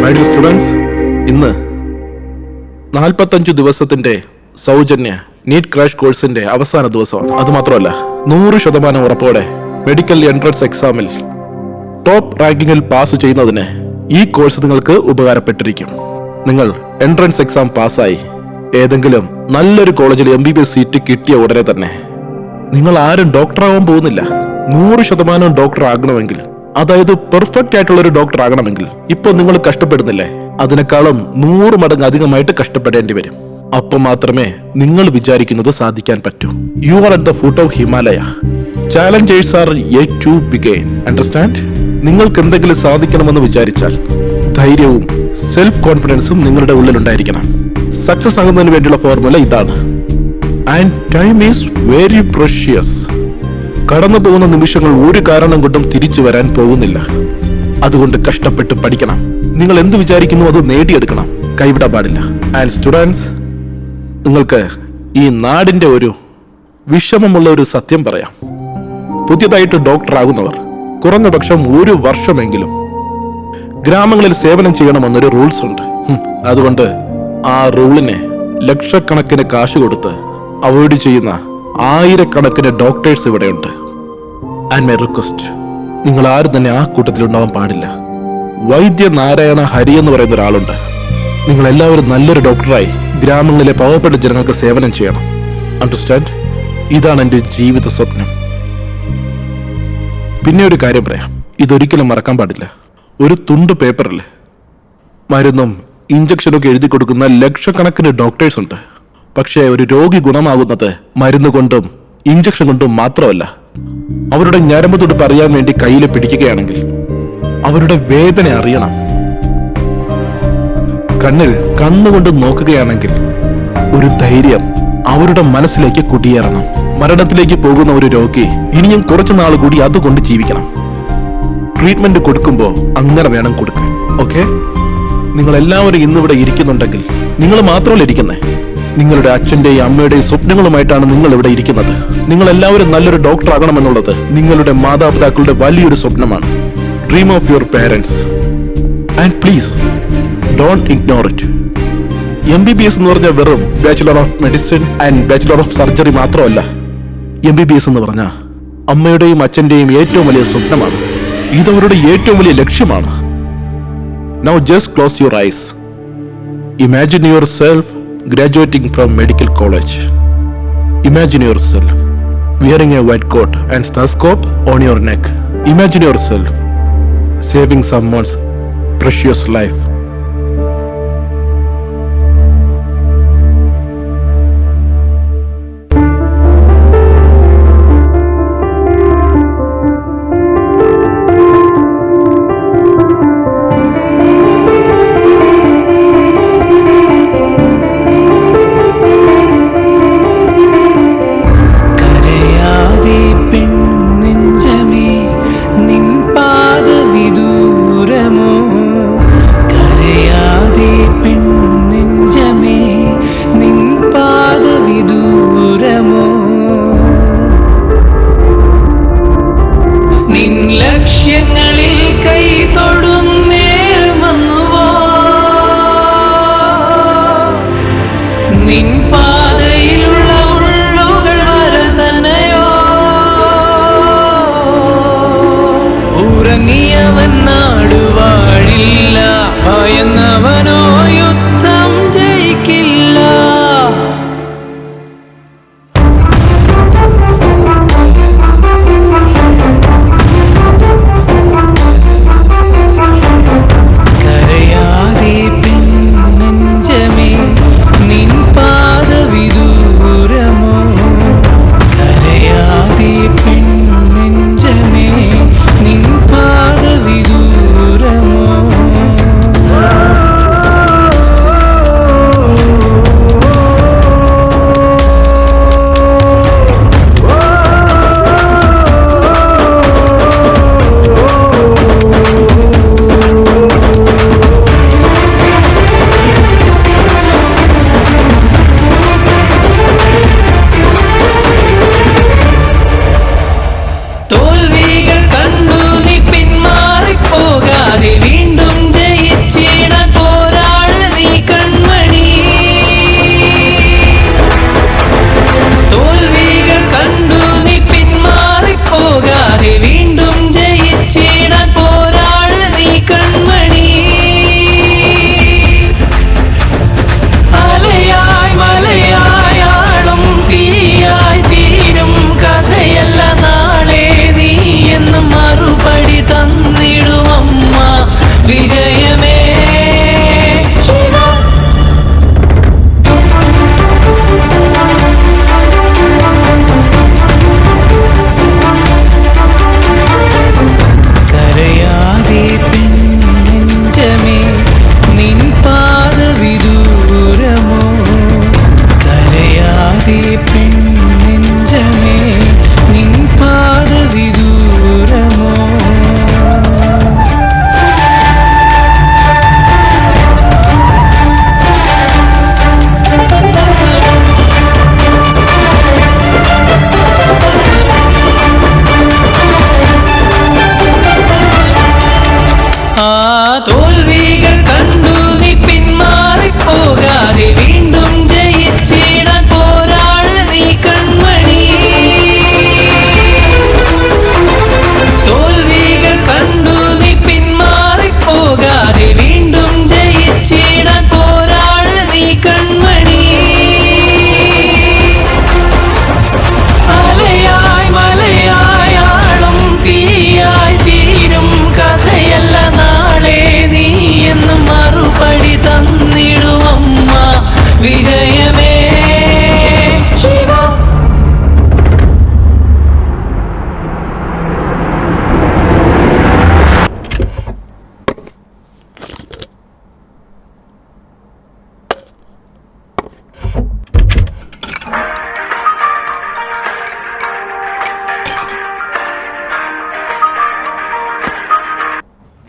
My dear students, ഇന്ന് 45 ദിവസത്തിന്റെ സൗജന്യ നീറ്റ് ക്രാഷ് കോഴ്സിന്റെ അവസാന ദിവസമാണ്. അതുമാത്രമല്ല, 100% ഉറപ്പോടെ മെഡിക്കൽ എൻട്രൻസ് എക്സാമിൽ ടോപ്പ് റാങ്കിങ്ങിൽ പാസ് ചെയ്യുന്നതിന് ഈ കോഴ്സ് നിങ്ങൾക്ക് ഉപകാരപ്പെട്ടിരിക്കും. നിങ്ങൾ എൻട്രൻസ് എക്സാം പാസ്സായി ഏതെങ്കിലും നല്ലൊരു കോളേജിൽ MBBS സീറ്റ് കിട്ടിയ ഉടനെ തന്നെ നിങ്ങൾ ആരും ഡോക്ടറാവാൻ പോകുന്നില്ല. 100% ഡോക്ടർ ആകണമെങ്കിൽ, അതായത് പെർഫെക്റ്റ് ആയിട്ടുള്ള ഒരു ഡോക്ടർ ആകണമെങ്കിൽ ഇപ്പൊ നിങ്ങൾ കഷ്ടപ്പെടുന്നില്ലേ, അതിനേക്കാളും 100 മടങ്ങ് അധികമായിട്ട് കഷ്ടപ്പെടേണ്ടി വരും. അപ്പൊ മാത്രമേ നിങ്ങൾ വിചാരിക്കുന്നത് സാധിക്കാൻ പറ്റൂ. You are at the foot of Himalaya. Challengers are yet to begin. Understand? നിങ്ങൾക്ക് എന്തെങ്കിലും സാധിക്കണമെന്ന് വിചാരിച്ചാൽ ധൈര്യവും സെൽഫ് കോൺഫിഡൻസും നിങ്ങളുടെ ഉള്ളിലുണ്ടായിരിക്കണം. സക്സസ് ആകുന്നതിന് വേണ്ടിയുള്ള ഫോർമുല ഇതാണ്. And time is very precious. കടന്നു പോകുന്ന നിമിഷങ്ങൾ ഒരു കാരണം കൊണ്ടും തിരിച്ചു വരാൻ പോകുന്നില്ല. അതുകൊണ്ട് കഷ്ടപ്പെട്ട് പഠിക്കണം. നിങ്ങൾ എന്ത് വിചാരിക്കുന്നു അത് നേടിയെടുക്കണം. കൈവിടാൻ പാടില്ല. ആൻഡ് സ്റ്റുഡൻസ്, നിങ്ങൾക്ക് ഈ നാടിന്റെ ഒരു വിഷമമുള്ള ഒരു സത്യം പറയാം. പുതിയതായിട്ട് ഡോക്ടർ ആകുന്നവർ കുറഞ്ഞ പക്ഷം 1 വർഷമെങ്കിലും ഗ്രാമങ്ങളിൽ സേവനം ചെയ്യണമെന്നൊരു റൂൾസ് ഉണ്ട്. അതുകൊണ്ട് ആ റൂളിനെ ലക്ഷക്കണക്കിന് കാശ് കൊടുത്ത് അവോയ്ഡ് ചെയ്യുന്ന 1000കണക്കിന് ഡോക്ടേഴ്സ് ഇവിടെയുണ്ട്. ആൻഡ് മൈ റിക്വസ്റ്റ്, നിങ്ങൾ ആരും തന്നെ ആ കൂട്ടത്തിലുണ്ടാവാൻ പാടില്ല. വൈദ്യ നാരായണ ഹരി എന്ന് പറയുന്ന ഒരാളുണ്ട്. നിങ്ങൾ എല്ലാവരും നല്ലൊരു ഡോക്ടറായി ഗ്രാമങ്ങളിലെ പാവപ്പെട്ട ജനങ്ങൾക്ക് സേവനം ചെയ്യണം. അണ്ടർസ്റ്റാൻഡ്? ഇതാണ് എൻ്റെ ജീവിത സ്വപ്നം. പിന്നെ ഒരു കാര്യം പറയാം, ഇതൊരിക്കലും മറക്കാൻ പാടില്ല. ഒരു തുണ്ട് പേപ്പറിൽ മരുന്നും ഇഞ്ചക്ഷനൊക്കെ എഴുതി കൊടുക്കുന്ന ലക്ഷക്കണക്കിന് ഡോക്ടേഴ്സ് ഉണ്ട്. പക്ഷേ ഒരു രോഗി ഗുണമാകുന്നത് മരുന്ന് കൊണ്ടും ഇഞ്ചക്ഷൻ കൊണ്ടും മാത്രമല്ല. അവരുടെ ഞരമ്പ് തുടിപ്പ് അറിയാൻ വേണ്ടി കയ്യിൽ പിടിക്കുകയാണെങ്കിൽ അവരുടെ വേദന അറിയണം. കണ്ണിൽ കണ്ണുകൊണ്ട് നോക്കുകയാണെങ്കിൽ ഒരു ധൈര്യം അവരുടെ മനസ്സിലേക്ക് കുടിയേറണം. മരണത്തിലേക്ക് പോകുന്ന ഒരു രോഗി ഇനിയും കുറച്ചു നാൾ കൂടി അതുകൊണ്ട് ജീവിക്കണം. ട്രീറ്റ്മെന്റ് കൊടുക്കുമ്പോൾ അങ്ങനെ വേണം കൊടുക്കാൻ. ഓക്കെ, നിങ്ങൾ എല്ലാവരും ഇന്നിവിടെ ഇരിക്കുന്നുണ്ടെങ്കിൽ നിങ്ങൾ മാത്രമല്ല ഇരിക്കുന്നേ, നിങ്ങളുടെ അച്ഛന്റെയും അമ്മയുടെയും സ്വപ്നങ്ങളുമായിട്ടാണ് നിങ്ങൾ ഇവിടെ ഇരിക്കുന്നത്. നിങ്ങൾ എല്ലാവരും നല്ലൊരു ഡോക്ടർ ആകണമെന്നുള്ളത് നിങ്ങളുടെ മാതാപിതാക്കളുടെ വലിയൊരു സ്വപ്നമാണ്. Dream of your parents and please don't ignore it. MBBS എന്ന് പറഞ്ഞാൽ വെറും bachelor of medicine and bachelor of surgery മാത്രമല്ല. MBBS എന്ന് പറഞ്ഞാൽ അമ്മയുടെയും അച്ഛന്റെയും ഏറ്റവും വലിയ സ്വപ്നമാണ്. ഇതവരുടെ ഏറ്റവും വലിയ ലക്ഷ്യമാണ്. Now just close your eyes. Imagine yourself graduating from medical college. Imagine yourself wearing a white coat and stethoscope on your neck. Imagine yourself saving someone's precious life. കരയാതെ പെണ്ണെഞ്ചമേ നിൻ പാദവിദൂരമോ കര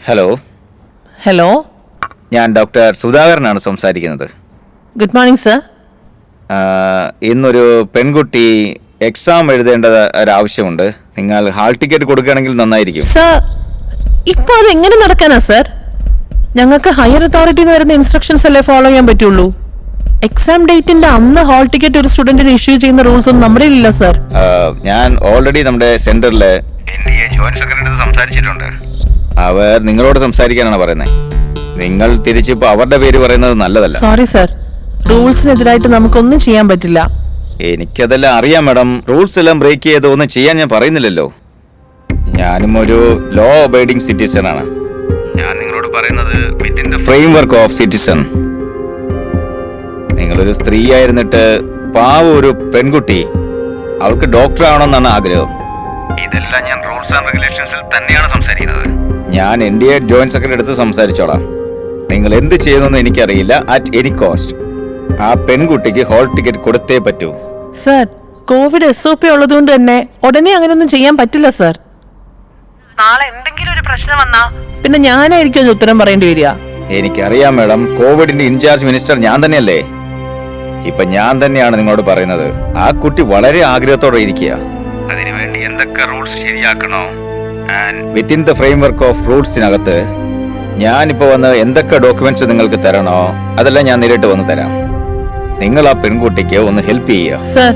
ഹലോ, ഹലോ, ഞാൻ ഡോക്ടർ സുധാകരനാണ് സംസാരിക്കുന്നത്. Good morning sir. ഇന്നൊരു പെൺകുട്ടി exam എഴുതേണ്ട ഒരാവശ്യമുണ്ട്. നിങ്ങൾ hall ticket കൊടുക്കുകയാണെങ്കിൽ നന്നായിരിക്കും. സർ, ഇപ്പൊ അത് എങ്ങനെ നടക്കാനാ സർ? ഞങ്ങൾക്ക് ഹയർ അതോറിറ്റിന്ന് വരുന്ന ഇൻസ്ട്രക്ഷൻസ് അല്ലേ ഫോളോ ചെയ്യാൻ പറ്റുള്ളൂ. എക്സാം ഡേറ്റിന്റെ അന്ന് ഹാൾ ടിക്കറ്റ് ഒരു സ്റ്റുഡന്റിന് ഇഷ്യൂ ചെയ്യുന്ന റൂൾസ് ഒന്നും നമ്മുടെ ഇല്ല സർ. ഞാൻ ഓൾറെഡി നമ്മുടെ സെന്ററിലെ ജോയിന്റ് സെക്രട്ടറി സംസാരിച്ചിട്ടുണ്ട്. അവർ നിങ്ങളോട് സംസാരിക്കാനാണ് പറയുന്നത്. നിങ്ങൾ തിരിച്ചിപ്പോ അവരുടെ പേര് പറയുന്നത് നല്ലതല്ല. സോറി സർ, റൂൾസിനെതിരായിട്ട് നമുക്കൊന്നും ചെയ്യാൻ പറ്റില്ല. എനിക്കതെല്ലാം അറിയാം മാഡം. റൂൾസ് എല്ലാം ബ്രേക്ക് ചെയ്ത് ഒന്നും ചെയ്യാൻ ഞാൻ പറയുന്നില്ലല്ലോ. ഞാനും ഒരു ലോ ഒബൈഡിങ് സിറ്റിസൺ ആണ്. ഞാൻ നിങ്ങളോട് പറയുന്നത് within the framework of citizen. നിങ്ങളൊരു സ്ത്രീ ആയിരുന്നിട്ട് പാവ ഒരു പെൺകുട്ടി, അവൾക്ക് ഡോക്ടർ ആവണമെന്നാണ് ആഗ്രഹം. ഇതെല്ലാം ഞാൻ റൂൾസ് ആൻഡ് റെഗുലേഷൻസിൽ തന്നെയാണ് സംസാരിക്കുന്നത്. ഞാൻ NDA ജോയിന്റ് സെക്രട്ടറി അടുത്ത് സംസാരിച്ചോളാം. നിങ്ങൾ എന്ത് ചെയ്യുന്നെന്ന് എനിക്കറിയില്ല. അറ്റ് എനി കോസ്റ്റ് ആ പെൺകുട്ടിക്ക് ഹാൾ ടിക്കറ്റ് കൊടുത്തേ പറ്റൂ. സർ, കോവിഡ് SOP ഉള്ളതുകൊണ്ട് തന്നെ ഉടനെ അങ്ങനെയൊന്നും ചെയ്യാൻ പറ്റില്ല സർ. നാളെ എന്തെങ്കിലും ഒരു പ്രശ്നം വന്നാ പിന്നെ ഞാനായിരിക്കും അതിന് ഉത്തരം പറയേണ്ടി വരിക. എനിക്കറിയാം മാഡം, കോവിഡിന്റെ ഇൻചാർജ് മിനിസ്റ്റർ ഞാൻ തന്നെയല്ലേ. ഇപ്പൊ ഞാൻ തന്നെയാണ് നിങ്ങളോട് പറയുന്നത്. ആ കുട്ടി വളരെ ആഗ്രഹത്തോടെ ഇരിക്കുക. അതിനുവേണ്ടി എന്തൊക്കെ റൂൾസ് ശരിയാക്കണോ within the framework of റൂൾസിനകത്ത് ഞാനിപ്പോ വന്ന് എന്തൊക്കെ ഡോക്യുമെന്റ്സ് നിങ്ങൾക്ക് തരണോ അതെല്ലാം ഞാൻ നേരിട്ട് വന്ന് തരാം. നിങ്ങൾ ആ പെൺകുട്ടിക്ക് ഒന്ന് ഹെൽപ്പ് ചെയ്യുക. സർ,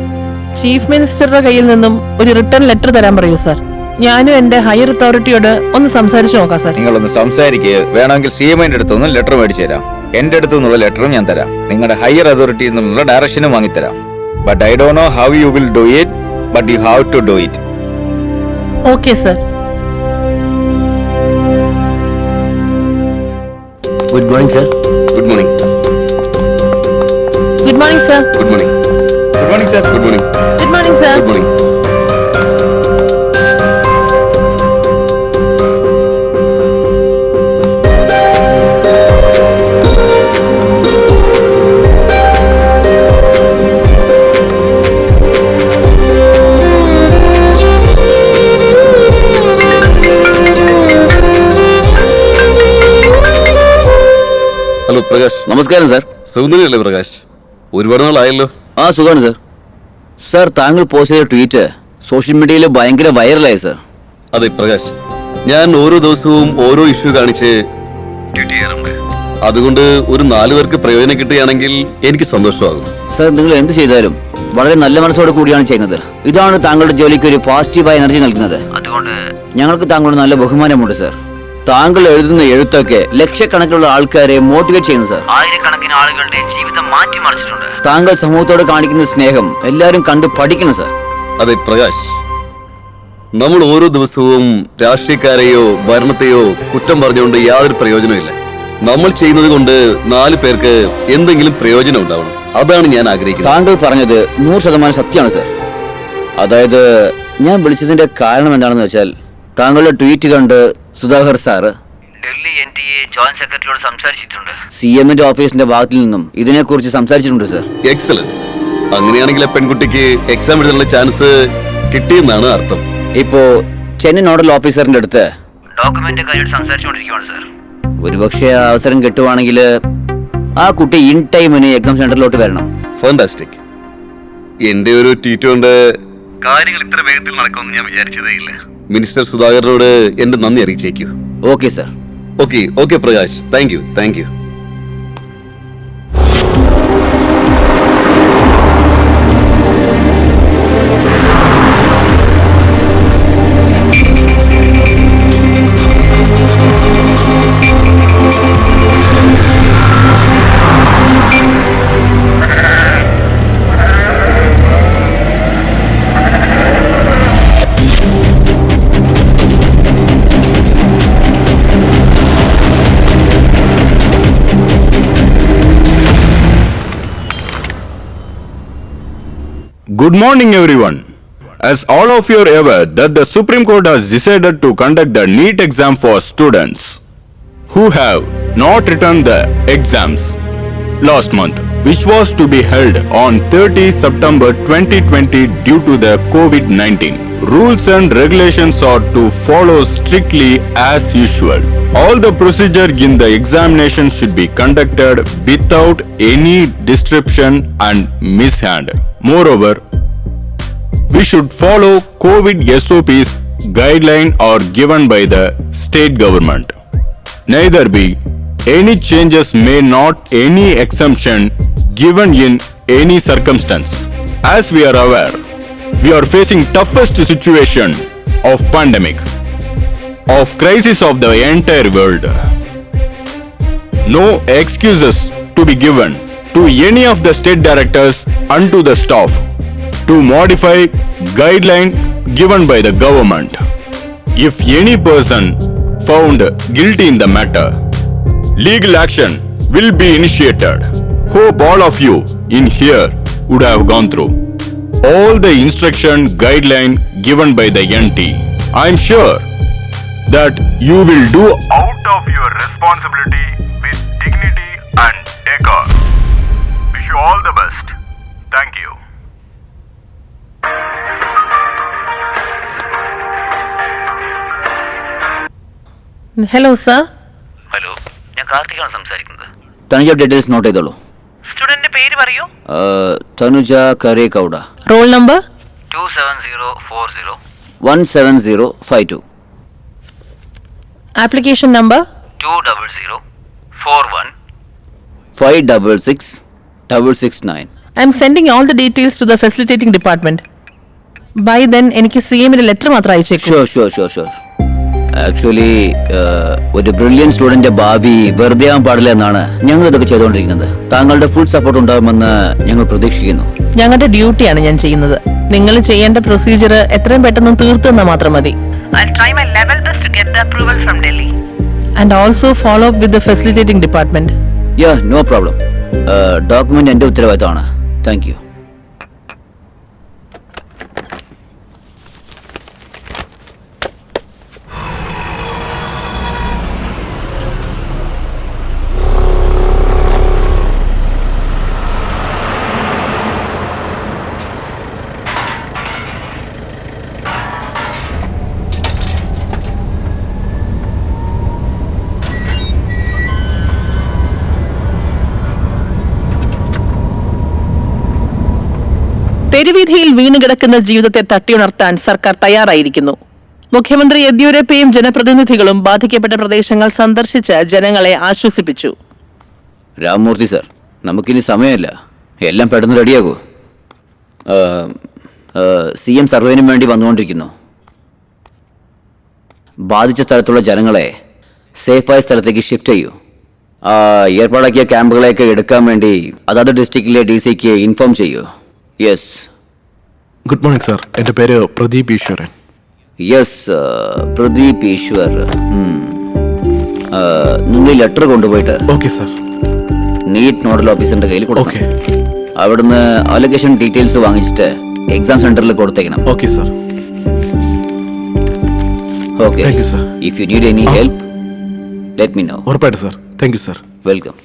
ചീഫ് മിനിസ്റ്ററുടെ കയ്യിൽ നിന്നും ഒരു റിട്ടേൺ ലെറ്റർ തരാൻ പറയൂ സർ. ഞാനും എന്റെ ഹയർ അതോറിറ്റിയോട് ഒന്ന് സംസാരിച്ചു നോക്കാം സർ. നിങ്ങളൊന്ന് സംസാരിക്കുക. വേണമെങ്കിൽ CMന്റെ അടുത്തൊന്നും ലെറ്റർ മേടിച്ചു തരാം. എന്റെ അടുത്തു നിന്നുള്ള ലെറ്ററും ഞാൻ തരാം. നിങ്ങളുടെ ഹയർ അതോറിറ്റിയിൽ നിന്നുള്ള ഡയറക്ഷനും വാങ്ങിത്തരാം. But I don't know how you will do it, but you have to do it. Okay sir. Good morning sir. Good morning. Good morning sir. Good morning. Good morning sir. Good morning. Good morning sir. Good morning. Hello Prakash. നമസ്കാരം sir. സൗന്ദര്യല്ലേ പ്രകാശ്? ഒരുപാട് നാളായല്ലോ. ആ, സുഖമാണ് sir. Sir, താങ്കൾ post ചെയ്ത tweet social മീഡിയയിൽ ഭയങ്കര വൈറലായി സർ. അതെ പ്രകാശ്, ഞാൻ ഓരോ ദിവസവും ഓരോ ഇഷ്യൂ കാണിച്ച് ട്വീറ്റ് ചെയ്യാറുണ്ട്. അതുകൊണ്ട് ഒരു 4 പേർക്ക് പ്രയോജനം കിട്ടുകയാണെങ്കിൽ എനിക്ക് സന്തോഷമാകും. സർ, നിങ്ങൾ എന്ത് ചെയ്താലും വളരെ നല്ല മനസ്സോടെ കൂടിയാണ് ചെയ്യുന്നത്. ഇതാണ് താങ്കളുടെ ജോലിക്ക് ഒരു പോസിറ്റീവായ എനർജി നൽകുന്നത്. അതുകൊണ്ട് ഞങ്ങൾക്ക് താങ്കളുടെ നല്ല ബഹുമാനമുണ്ട് സർ. താങ്കൾ എഴുതുന്ന എഴുത്തൊക്കെ ലക്ഷക്കണക്കിനുള്ള ആൾക്കാരെ മോട്ടിവേറ്റ് ചെയ്യുന്നു സർ. ആയിരക്കണക്കിന് ആളുകളുടെ ജീവിതം മാറ്റിമറിച്ചിട്ടുണ്ട്. താങ്കൾ സമൂഹത്തോട് കാണിക്കുന്ന സ്നേഹം എല്ലാവരും കണ്ടു പഠിക്കണം സർ. അതെ പ്രകാശ്, നമ്മൾ ഓരോ ദിവസവും രാഷ്ട്രീയക്കാരെയോ ഭരണത്തെയോ കുറ്റം പറഞ്ഞുകൊണ്ട് യാതൊരു പ്രയോജനമില്ല. നമ്മൾ ചെയ്യുന്നത് കൊണ്ട് 4 പേർക്ക് എന്തെങ്കിലും പ്രയോജനം ഉണ്ടാവണം. അതാണ് ഞാൻ ആഗ്രഹിക്കുന്നത്. താങ്കൾ പറഞ്ഞത് 100% സത്യമാണ് സർ. അതായത് ഞാൻ വിളിച്ചതിന്റെ കാരണം എന്താണെന്ന് വെച്ചാൽ, താങ്കളുടെ ട്വീറ്റ് കണ്ട് Sudhakar sir Delhi NTA joint സെക്രട്ടറിയോട് സംസാരിച്ചിട്ടുണ്ട്. CMന്റെ ഓഫീസിന്റെ ഭാഗത്തിൽ നിന്നും ഇതിനെക്കുറിച്ച് സംസാരിച്ചിട്ടുണ്ട് സർ. എക്സലന്റ്. അങ്ങനെയാണെങ്കിൽ ആ പെൺകുട്ടിക്ക് എക്സാം എഴുതാനുള്ള ചാൻസ് കിട്ടിയെന്നാണ് അർത്ഥം. ഇപ്പോ ചെന്നൈ നോഡൽ ഓഫീസറിന്റെ അടുത്ത് ഡോക്യുമെന്റ് കാര്യമായിട്ട് സംസാരിച്ചുകൊണ്ടിരിക്കുകയാണ് സർ. ഒരുപക്ഷെ ആ അവസരം കിട്ടുവാണെങ്കിൽ ആ കുട്ടി ഇൻ ടൈമിന് എക്സാം സെന്ററിലോട്ട് വരണം. ഫാന്റാസ്റ്റിക്. എന്റെ ഒരു ട്വീറ്റ് കൊണ്ട് കാര്യങ്ങൾ ഇത്ര വേഗത്തിൽ നടക്കുമെന്ന് ഞാൻ വിചാരിച്ചതേ ഇല്ല. മിനിസ്റ്റർ സുധാകരനോട് എന്റെ നന്ദി അറിയിച്ചേക്കൂ. Okay sir. Okay Prakash, thank you. Good morning everyone. As all of you are aware that the Supreme Court has decided to conduct the NEET exam for students who have not returned the exams. last month, which was to be held on 30 September 2020 due to the COVID-19. Rules and regulations are to follow strictly as usual. All the procedure in the examination should be conducted without any disruption and mishand. Moreover, we should follow COVID SOPs guideline are given by the state government. Neither be any changes may not any exemption given in any circumstance. As we are aware, we are facing toughest situation of pandemic, of crisis of the entire world. No excuses to be given to any of the state directors and to the staff to modify guideline given by the government. If any person found guilty in the matter, legal action will be initiated. Hope all of you in here would have gone through all the instruction guideline given by the NT. I am sure that you will do out of your responsibility with dignity and decor. Wish you all the best. Thank you. Hello sir. Hello, ഞാൻ കാർത്തികാണ് സംസാരിക്കുന്നത്. Tanuja details not ചെയ്തോളൂ. സ്റ്റുഡന്റിന്റെ പേര് പറയൂ. Tanuja Karegowda. Roll number 270401705 application number 20041566669. I'm sending all the details to the facilitating department. Bye then എനിക്ക് CMന്റെ letter മാത്രം അയച്ചേക്കും. ഷുവർ. ആക്ച്വലി ഒരു ബ്രില്യൻ സ്റ്റുഡന്റിന്റെ ഭാവി വെറുതെ ആവാൻ പാടില്ല എന്നാണ് ഞങ്ങൾ ഇതൊക്കെ ചെയ്തുകൊണ്ടിരിക്കുന്നത്. താങ്കളുടെ ഫുൾ സപ്പോർട്ട് ഉണ്ടാകുമെന്ന് ഞങ്ങൾ പ്രതീക്ഷിക്കുന്നു. ഞങ്ങളുടെ ഡ്യൂട്ടിയാണ് ഞാൻ ചെയ്യുന്നത്. നിങ്ങൾ ചെയ്യേണ്ട പ്രൊസീജിയർ എത്രയും പെട്ടെന്ന് തീർത്തു തന്നാൽ മാത്രം മതി. I'll try my level best to get the approval from Delhi. And also follow up with the facilitating department. Yeah, no problem. Document എന്റെ ഉത്തരവാദിത്തമാണ്. Thank you. തെരുവീഥിയിൽ വീണുകിടക്കുന്ന ജീവിതത്തെ തട്ടിയുണർത്താൻ സർക്കാർ തയ്യാറായിരിക്കുന്നു. മുഖ്യമന്ത്രി യെദ്യൂരപ്പയും ജനപ്രതിനിധികളും ബാധിക്കപ്പെട്ട പ്രദേശങ്ങൾ സന്ദർശിച്ച് ജനങ്ങളെ ആശ്വസിപ്പിച്ചു. രാമമൂർത്തി സർ, നമുക്കിനി സമയമില്ല. എല്ലാം പെട്ടെന്ന് റെഡിയാകൂ. CM സർവേനും വേണ്ടി വന്നുകൊണ്ടിരിക്കുന്നു. ബാധിച്ച സ്ഥലത്തുള്ള ജനങ്ങളെ സേഫായ സ്ഥലത്തേക്ക് ഷിഫ്റ്റ് ചെയ്യൂ. ഏർപ്പാടാക്കിയ ക്യാമ്പുകളെയൊക്കെ എടുക്കാൻ വേണ്ടി അതാത് ഡിസ്ട്രിക്റ്റിലെ DCക്ക് ഇൻഫോം ചെയ്യൂ. യെസ്. Good morning sir. എൻ്റെ പേര് പ്രദീപ് ഈശ്വരൻ. യെസ്, പ്രദീപ് ഈശ്വർ. നിങ്ങൾ ഈ ലെറ്റർ കൊണ്ടുപോയിട്ട് ഓക്കെ സാർ. നീറ്റ് നോഡൽ ഓഫീസറിന്റെ കയ്യിൽ കൊടുക്കണം. അവിടുന്ന് അലൊക്കേഷൻ ഡീറ്റെയിൽസ് വാങ്ങിച്ചിട്ട് എക്സാം സെന്ററിൽ കൊടുത്തേക്കണം. Okay sir. Okay. Thank you sir. If you need any help let me know. ഉറപ്പായിട്ട് sir. Thank you sir. Welcome.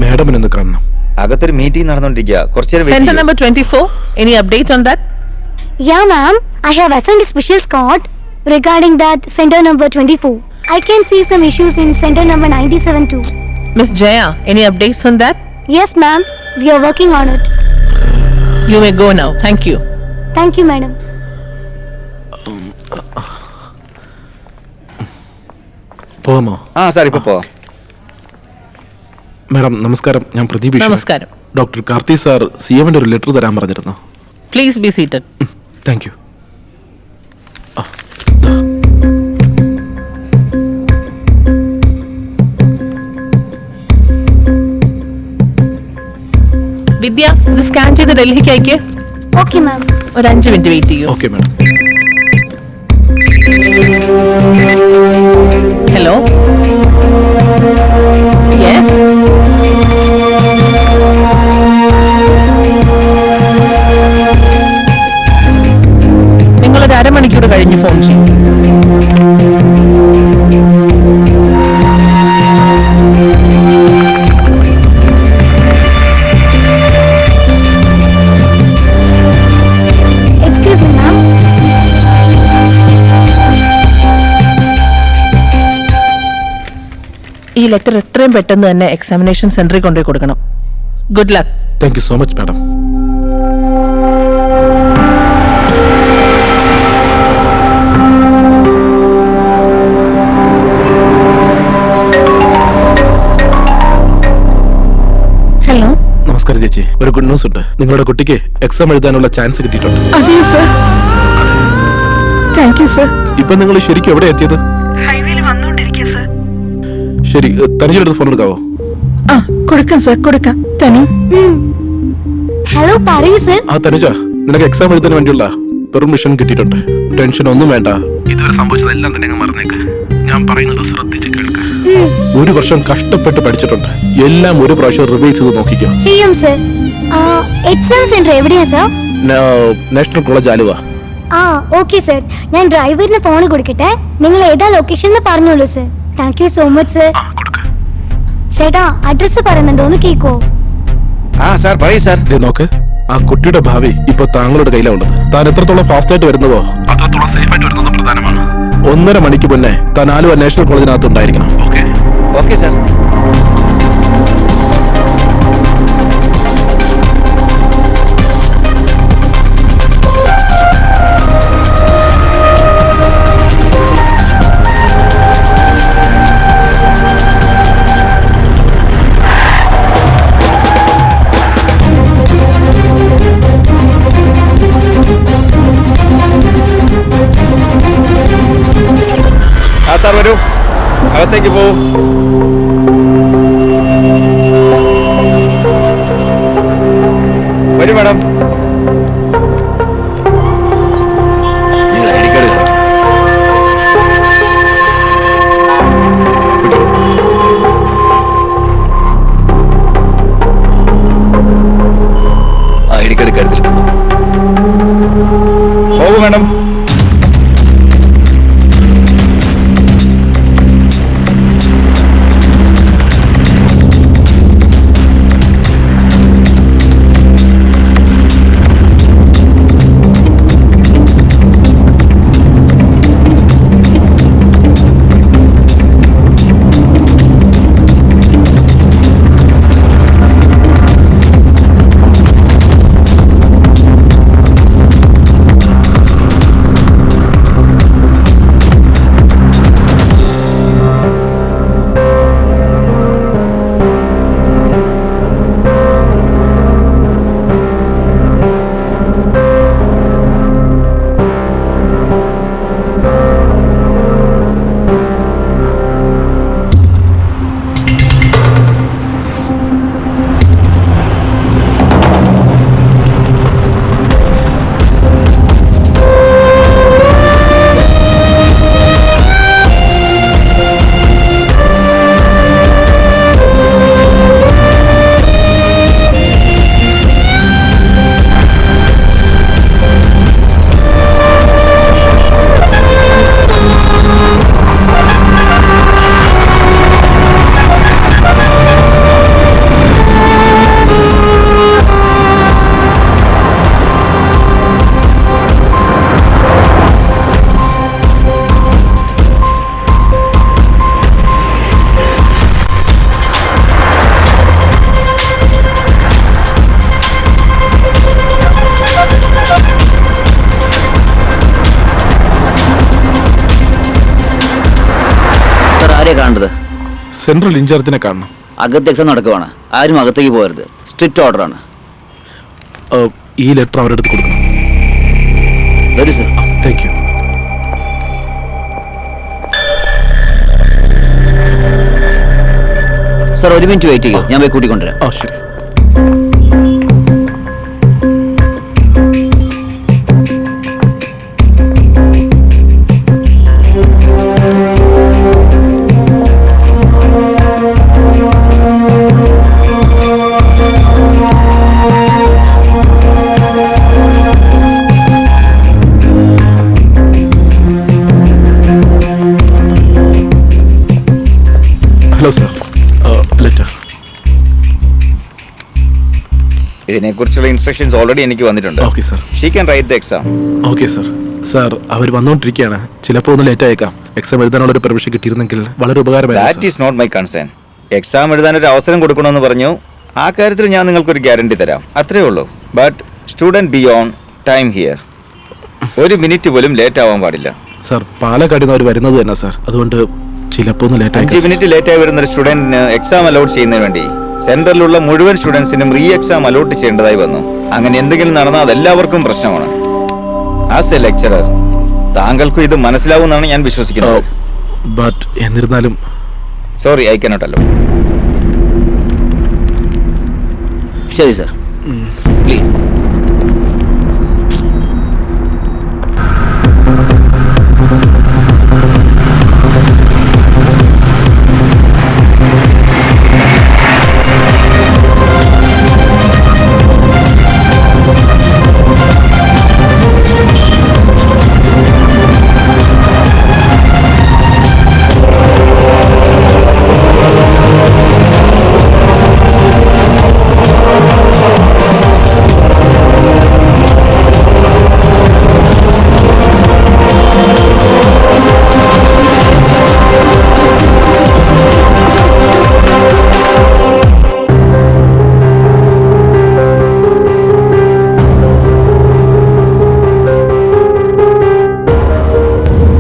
മാഡമിനൊന്ന് കാണണം. അകത്തൊരു മീറ്റിംഗ് നടന്നുകൊണ്ടിരിക്കുക. കുറച്ചു centre number 24. Any update on that? Yeah, ma'am. I have assigned a special squad regarding that center number 24. I can see some issues in center number 97 too. Miss Jaya, any updates on that? Yes, ma'am. We are working on it. You may go now. Thank you. Thank you, madam. പോകാമോ? Sir ഇപ്പൊ പോവാം. Madam നമസ്കാരം, ഞാൻ പ്രദീപ് ഈശ്വരൻ. നമസ്കാരം. Doctor Karti sir CMന്റെ ഒരു letter തരാൻ പറഞ്ഞിരുന്നു. Please be seated. Thank you. Vidya, ഇത് സ്കാൻ ചെയ്ത് ഡൽഹിക്ക് അയക്കേ. Okay, ma'am. ഒരു 5 മിനിറ്റ് വെയിറ്റ് ചെയ്യൂ. Okay madam. ഹലോ. യെസ്. നിങ്ങളൊരു അരമണിക്കൂർ കഴിഞ്ഞ് ഫോൺ ചെയ്യും. Excuse me, ma'am. ഈ ലെറ്റർ എത്രയും പെട്ടെന്ന് തന്നെ എക്സാമിനേഷൻ സെന്ററിൽ കൊണ്ടുപോയി കൊടുക്കണം. Good luck. Thank you so much madam. Hello. നമസ്കാരം ചേച്ചി, ഒരു ഗുഡ് ന്യൂസ് ഉണ്ട്. നിങ്ങളുടെ കുട്ടിക്ക് എക്സാം എഴുതാനുള്ള ചാൻസ് കിട്ടിയിട്ടുണ്ട്. അതെയോ സർ? Thank you sir. ഇപ്പൊ നിങ്ങൾ ശരിക്കും എവിടെ എത്തിയത്? ഹൈവേയിൽ വന്നുകൊണ്ടിരിക്കുക സർ. ശരി, തനിച്ചെടുത്ത് ഫോൺ എടുക്കാവോ? ആ, കൊടുക്കാം സർ, കൊടുക്കാം. തനു. ഹലോ, പറയൂ സർ. ആ തനുജ, നിനക്ക് എക്സാം എഴുതാൻ വേണ്ടിയുള്ള പെർമിഷൻ കിട്ടിയിട്ടുണ്ട്. ടെൻഷൻ ഒന്നും വേണ്ട. ഇതുവരെ സംഭവിച്ചതെല്ലാം തന്നെ മറന്നേക്ക്. ഞാൻ പറയുന്നത് ശ്രദ്ധിച്ച് കേൾക്ക. 1 വർഷം കഷ്ടപ്പെട്ട് പഠിച്ചിട്ടുണ്ട്. എല്ലാം ഒരു പ്രാവശ്യം റിവൈസ് ചെയ്ത് നോക്കിക്കോ. ചെയ്യും സർ. എക്സാം സെന്റർ എവിടെയാ സർ? National college Aluva. ആ, ഓക്കെ സർ. ഞാൻ ഡ്രൈവറിന് ഫോൺ കൊടുക്കട്ടെ. നിങ്ങൾ ഏതാ ലൊക്കേഷൻ എന്ന് പറഞ്ഞോളൂ sir. Thank you so much sir. ചേട്ടാ, അഡ്രസ് പറയുന്നുണ്ടോ ഒന്ന് കേക്കോ? സാർ പറയൂ സാർ. നോക്ക്, ആ കുട്ടിയുടെ ഭാവി ഇപ്പൊ താങ്കളുടെ കയ്യിലാണ് ഉള്ളത്. താൻ എത്രത്തോളം ഫാസ്റ്റ് ആയിട്ട് വരുന്നതോ അത്രത്തോളം സേഫ് ആയിട്ട് വരുന്നത് പ്രധാനമാണ്. 1.5 മണിക്ക് മുന്നേ താൻ ആലുവ നാഷണൽ കോളേജിനകത്ത് ഉണ്ടായിരിക്കണം. Okay sir. സാർ വരൂ, അകത്തേക്ക് പോവും. വരൂ മാഡം. നിങ്ങൾ ഐ ഡി കാർഡ് കാണിക്കും. ഐ ഡി കാർഡ് കരുതൽ പോകൂ മാഡം. കാണേണ്ടത്? സെൻട്രൽ ഇൻചാർജിനെ കാണണം. അകത്ത് എക്സാം നടക്കുവാണ്, ആരും അകത്തേക്ക് പോകരുത്. സ്ട്രിക്റ്റ് ഓർഡറാണ്. ഈ ലെറ്റർ അവരുടെ അടുത്ത് കൊടുക്കണം. വരൂ സർ. Thank you. സർ, ഒരു മിനിറ്റ് വെയിറ്റ് ചെയ്യൂ, ഞാൻ പോയി കൂട്ടിക്കൊണ്ടുവരാം. ആ ശരി. Hello sir, letter. ഇതിനെക്കുറിച്ചുള്ള ഇൻസ്ട്രക്ഷൻസ് ഓൾറെഡി എനിക്ക് വന്നിട്ടുണ്ട്. Okay sir. She can write the exam. Okay sir. Sir, അവർ വന്നുകൊണ്ടിരിക്കുകയാണ്. ചിലപ്പോൾ ഒന്ന് ലേറ്റ് ആയേക്കാം. എക്സാം എഴുതാനുള്ള ഒരു പെർമിഷൻ കിട്ടിയിരുന്നെങ്കിൽ വളരെ ഉപകാരമായിരുന്നു. That is not my concern. Exam എഴുതാൻ ഒരു അവസരം കൊടുക്കണമെന്ന് പറഞ്ഞു. ആ കാര്യത്തിൽ ഞാൻ നിങ്ങൾക്കൊരു ഗ്യാരണ്ടി തരാം, അത്രേ ഉള്ളൂ. But student B on time here. ഒരു മിനിറ്റ് പോലും ലേറ്റ് ആവാൻ പാടില്ല. സാർ, പാലക്കാടിൽ നിന്ന് അവർ വരുന്നത് തന്നെ സാർ, അതുകൊണ്ട് ചിലപ്പോൾ ഒന്ന് ലേറ്റ് 5 മിനിറ്റ് ലേറ്റ് ആയി വരുന്ന ഒരു സ്റ്റുഡന്റിന് എക്സാം അലോട്ട് ചെയ്യുന്നതിന് വേണ്ടി സെന്ററിലുള്ള മുഴുവൻ സ്റ്റുഡൻസിനും റീ എക്സാം അലോട്ട് ചെയ്യേണ്ടതായി വന്നു. അങ്ങനെ എന്തെങ്കിലും നടന്നാൽ അതെല്ലാവർക്കും പ്രശ്നമാണ്. ആസ് എ ലെക്ചറർ താങ്കൾക്കും ഇത് മനസ്സിലാവുമെന്നാണ് ഞാൻ വിശ്വസിക്കുന്നത്. ബട്ട് എന്നിരുന്നാലും സോറി, ഐ കനോട്ട് അലോ. ശരി സർ, പ്ലീസ്.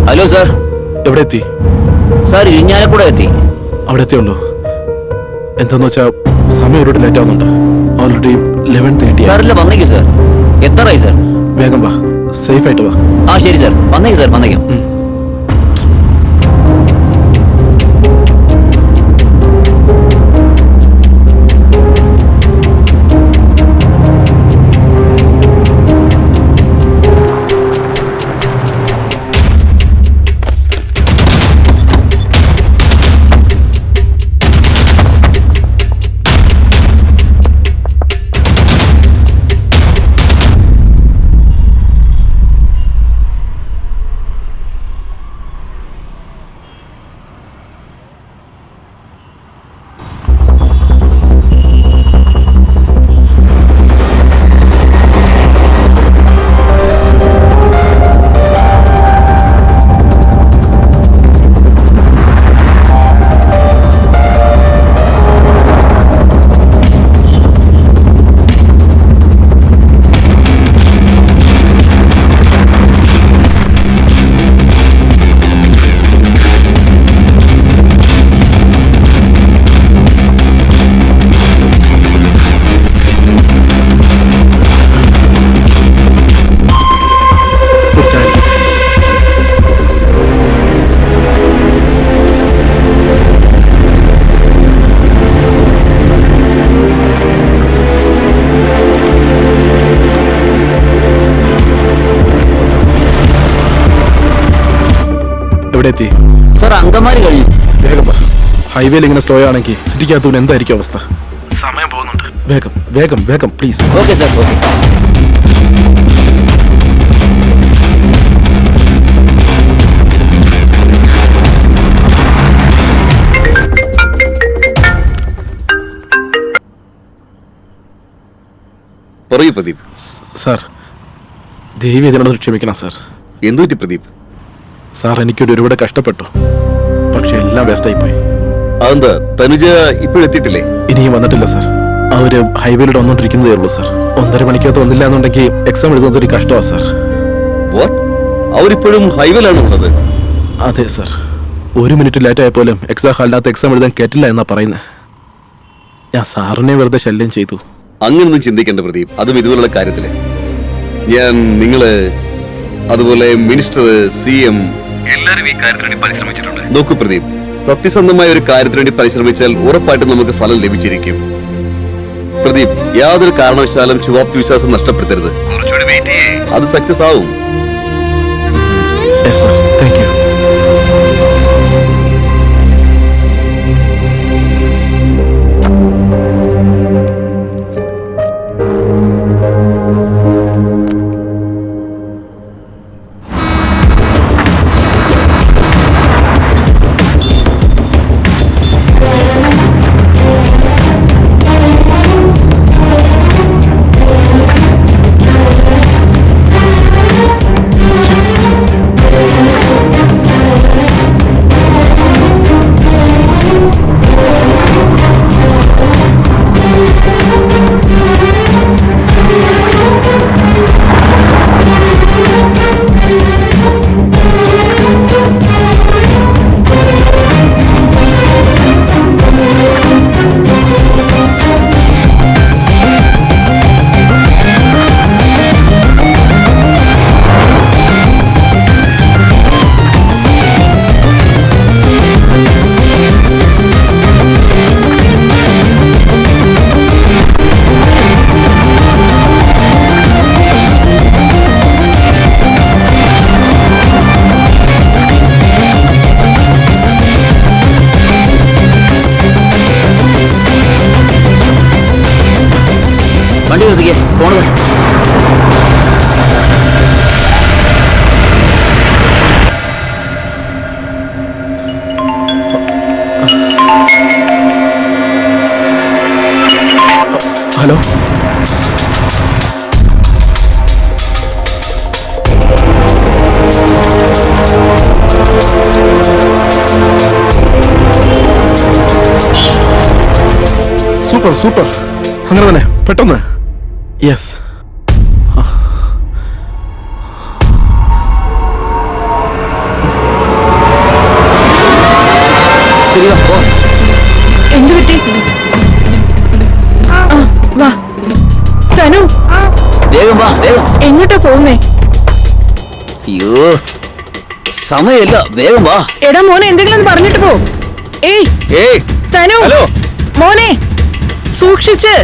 Hello sir. എവിടെ എത്തി? സാർ, ഇരിഞ്ഞാലക്കുട എത്തി. അവിടെ എത്തിയുള്ളൂ. എന്താന്ന് വെച്ചാൽ സമയം ഒരുപാട് ലേറ്റ് ആവുന്നുണ്ട്. ഓൾറെഡി 11:30. സാറില്ല, വന്നേക്കും സാർ. എത്രയായി സാർ? വേഗം വാ, സേഫ് ആയിട്ട് വാ. ആ ശരി സാർ, വന്നേക്കും സാർ, വന്നേക്കാം. എവിടെ എത്തി? സാർ, അങ്കമാലി കഴിഞ്ഞു. വേഗം വാ. ഹൈവേയിൽ ഇങ്ങനെ സ്ലോ ആണെങ്കിൽ സിറ്റിക്കകത്തുകൊണ്ട് എന്തായിരിക്കും അവസ്ഥ? സമയം പോകുന്നുണ്ട്. വേഗം വേഗം വേഗം പ്ലീസ്. Okay sir, okay. പറയൂ പ്രദീപ്. സാർ, ദേവി അതിനോട് ക്ഷമിക്കണം സാർ. എന്തുപറ്റി പ്രദീപ്? സാർ, എനിക്കൊരു ഒരുപാട് കഷ്ടപ്പെട്ടു, പക്ഷെ എല്ലാം വേസ്റ്റായി പോയി. അതെന്താ, തനുജ ഇപ്പോഴെത്തിയിട്ടില്ലേ? ഇനിയും വന്നിട്ടില്ല സാർ. അവര് ഹൈവേയിലൂടെ വന്നോണ്ടിരിക്കുന്നതേ ഉള്ളൂ സാർ. 1.5 മണിക്കകത്ത് വന്നില്ല എന്നുണ്ടെങ്കിൽ എക്സാം എഴുതുന്നത് ഒരു കഷ്ടമാണ് സാർ. അവരിപ്പോഴും ഹൈവേയിലാണ് ഉള്ളത്? അതെ സാർ. 1 മിനിറ്റ് ലേറ്റ് ആയപ്പോലും എക്സാം ഹാളിനകത്ത് എക്സാം എഴുതാൻ കേട്ടില്ല എന്നാ പറയുന്നത്. ഞാൻ സാറിനെ വെറുതെ ശല്യം ചെയ്തു. അങ്ങനൊന്നും ചിന്തിക്കേണ്ട പ്രദീപ്. അതും ഇതുപോലുള്ള കാര്യത്തില് ഞാൻ നിങ്ങള് അതുപോലെ മിനിസ്റ്റർ, CM എല്ലാരും ഈ കാര്യത്തിന് വേണ്ടി പരിശ്രമിച്ചിട്ടുണ്ട്. നോക്കൂ പ്രദീപ്, സത്യസന്ധമായ ഒരു കാര്യത്തിന് വേണ്ടി പരിശ്രമിച്ചാൽ ഉറപ്പായിട്ടും നമുക്ക് ഫലം ലഭിച്ചിരിക്കും. പ്രദീപ്, യാതൊരു കാരണവശാലും ശുഭാപ്തി വിശ്വാസം നഷ്ടപ്പെടുത്തരുത്. അത് സക്സസ് ആവും. Yes, sir. Thank you. വണ്ടി നിർത്തിക്കേ, ഫോണ് ഹലോ. സൂപ്പർ സൂപ്പർ, അങ്ങനെ തന്നെ പെട്ടെന്ന്. യെസ്. എന്ത് പറ്റി? വാ തനു, വേഗം വാ, വേഗം. എങ്ങോട്ടാ പോകുന്നേ? അയ്യോ, സമയമില്ല, വേഗം വാ. എടാ മോനെ, എന്തെങ്കിലും ഒന്ന് പറഞ്ഞിട്ട് പോ. ഏയ് തനു, മോനെ സൂക്ഷിച്ച്.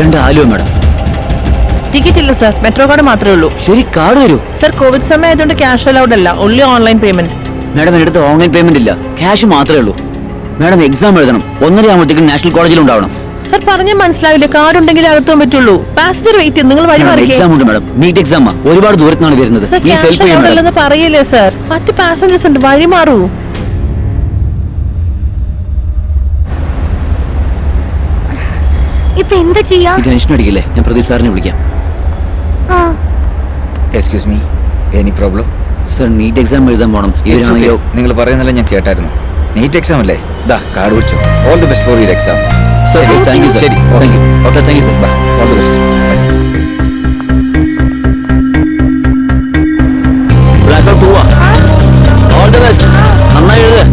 രണ്ട് ആലുവ മാഡം. ടിക്കറ്റ് ഇല്ല സർ, മെട്രോ കാർഡ് മാത്രമേ ഉള്ളൂ. ശരി, കാർഡ് തരൂ. സർ, കോവിഡ് സമയം ആയതുകൊണ്ട് ക്യാഷ് അലൗഡ് അല്ല, ഓൺലി ഓൺലൈൻ പേയ്മെന്റ്. മാഡം, എൻ്റെ അടുത്ത് ഓൺലൈൻ പേയ്മെന്റ് ഇല്ല, ക്യാഷ് മാത്രമേ ഉള്ളൂ. മാഡം, എക്സാം എഴുതണം, 1:30 ആകുമ്പോഴത്തേക്കും നാഷണൽ കോളേജിൽ ഉണ്ടാവണം. സർ പറഞ്ഞാൽ മനസ്സിലാവില്ല. കാറുണ്ടെങ്കിൽ അകത്താൻ പറ്റുള്ളൂ. പാസഞ്ചർ വെയിറ്റ് ചെയ്ത് നിങ്ങൾ വഴി മാറിക്കേ. എക്സാം ഉണ്ട് മാഡം, നീറ്റ് എക്സാം ഒരുപാട് ദൂരത്താണ് വരുന്നത്. സർ പ്ലീസ് ഹെൽപ്പ് ക്യാഷ് ചെയ്യാം മാഡം. അവിടെല്ലെന്ന് പറയില്ലേ സർ? മറ്റ് പാസഞ്ചേഴ്സ് ഉണ്ട്, വഴി മാറൂ. ഇപ്പൊ എന്താ ചെയ്യാ? ടെൻഷൻ അടിക്കില്ലേ, ഞാൻ പ്രദീപ് സാറിനെ വിളിക്കാം. ആ excuse me, any problem? Sir NEET exam എഴുതാൻ പോകണം. ഇവരാണെങ്കിലോ നിങ്ങൾ പറയുന്നില്ല, ഞാൻ കേട്ടായിരുന്നു. നീറ്റ് എക്സാം അല്ലേ? ദാ കാർഡ് വെച്ചു. All the best for your exam. Sir thank you sir. ശരി, thank you. Okay, thank you sir. Bye. All the best. Platform 2 all the best. നന്നായി എഴുതുക.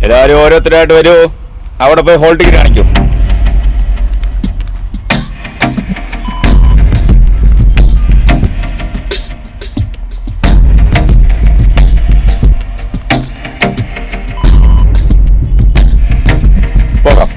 എല്ലാവരും ഓരോരുത്തരായിട്ട് വരൂ. അവിടെ പോയി ഹോൾ ടിക്കറ്റ് കാണിക്കും. പോകാം.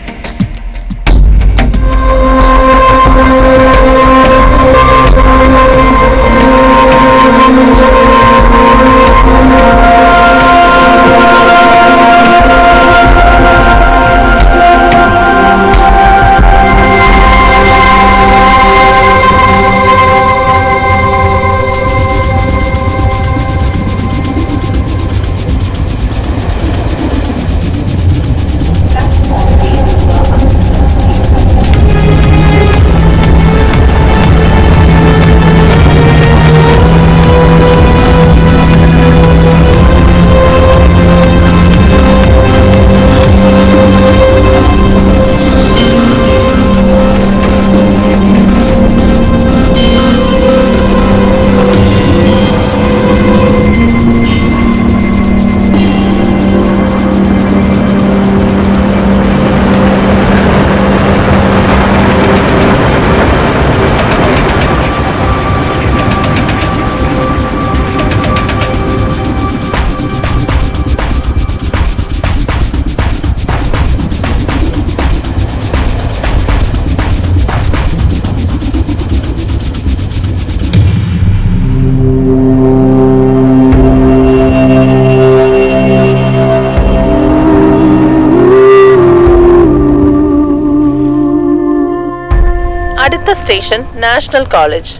അടുത്ത station national college.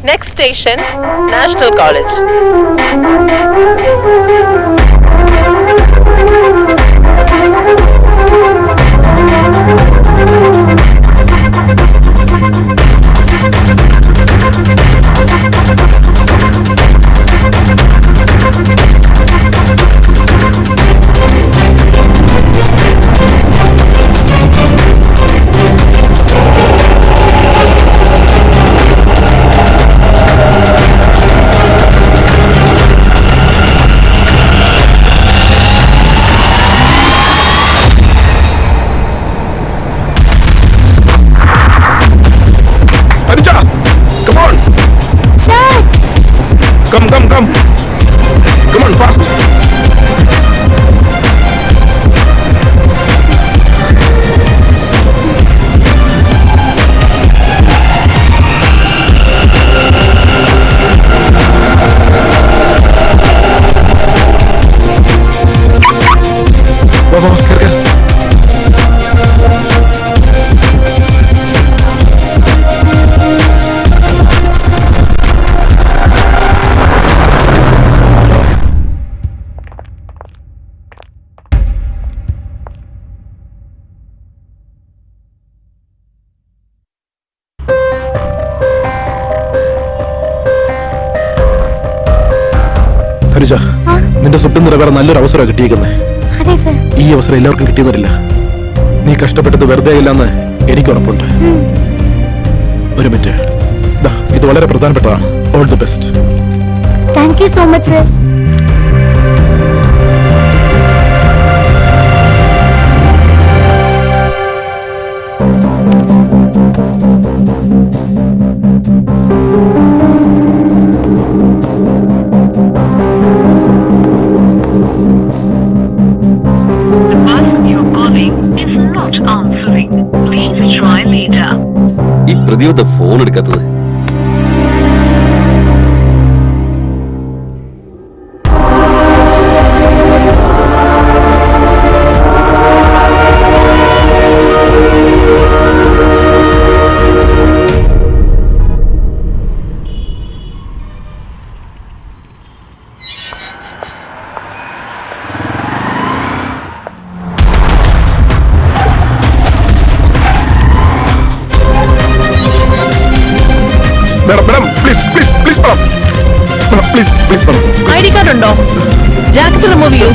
Next station national college. on, fast. Vamos, carga. Harija, നിന്റെ സ്വപ്നം നിറവേറാൻ നല്ലൊരു അവസരം കിട്ടിയിരിക്കുന്നേ. അതെ സർ. ഈ അവസരം എല്ലാവർക്കും കിട്ടിയെന്നില്ല. നീ വെറുതെ ഇല്ലെന്ന് എനിക്ക് ഉറപ്പുണ്ട്. ഒരു മിനിറ്റ്, ഇത് വളരെ പ്രധാനപ്പെട്ടതാണ്. All the best. Thank you so much sir. ഈ പ്രതിയോധ ഫോൺ എടുക്കാത്തത്? ഐഡി കാർഡ് ഉണ്ടോ? ജാക്കറ്റ് റിമൂവ് ചെയ്യൂ.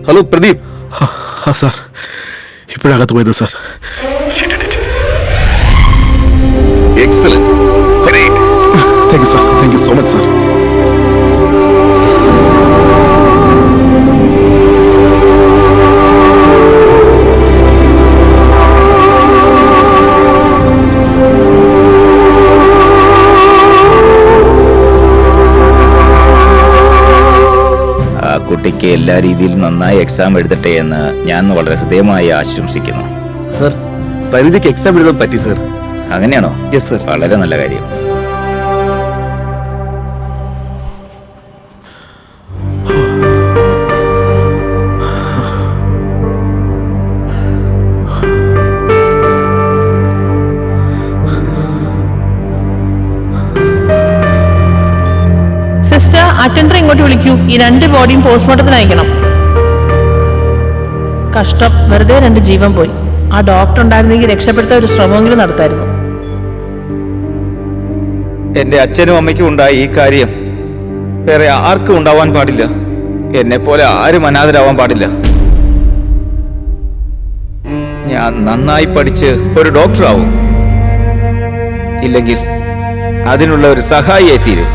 ഹലോ പ്രദീപ്. സാർ, ഇപ്പോഴകത്ത് പോയത് sir. Excellent. Thank you sir. Thank you so much sir. കുട്ടിക്ക് എല്ലാ രീതിയിലും നന്നായി എക്സാം എഴുതട്ടെ എന്ന് ഞാൻ വളരെ ഹൃദയമായി ആശംസിക്കുന്നു. സർ, തനുജയ്ക്ക് എക്സാം എഴുതാൻ പറ്റി സർ. അങ്ങനെയാണോ? Yes sir. വളരെ നല്ല കാര്യം. സിസ്റ്റർ, അറ്റൻഡർ ഇങ്ങോട്ട് വിളിക്കൂ. ഈ 2 ബോഡിയും പോസ്റ്റ്മോർട്ടത്തിന് അയക്കണം. കഷ്ടം, വെറുതെ 2 ജീവൻ പോയി. ആ ഡോക്ടർ ഉണ്ടായിരുന്നെങ്കിൽ രക്ഷപ്പെടുത്താൻ ഒരു ശ്രമമെങ്കിലും നടത്തായിരുന്നു. എന്റെ അച്ഛനും അമ്മയ്ക്കും ഉണ്ടായ ഈ കാര്യം വേറെ ആർക്കും ഉണ്ടാവാൻ പാടില്ല. എന്നെ പോലെ ആരും അനാഥരാവാൻ പാടില്ല. ഞാൻ നന്നായി പഠിച്ച് ഒരു ഡോക്ടറാവും, ഇല്ലെങ്കിൽ അതിനുള്ള ഒരു സഹായിയായി തീരും.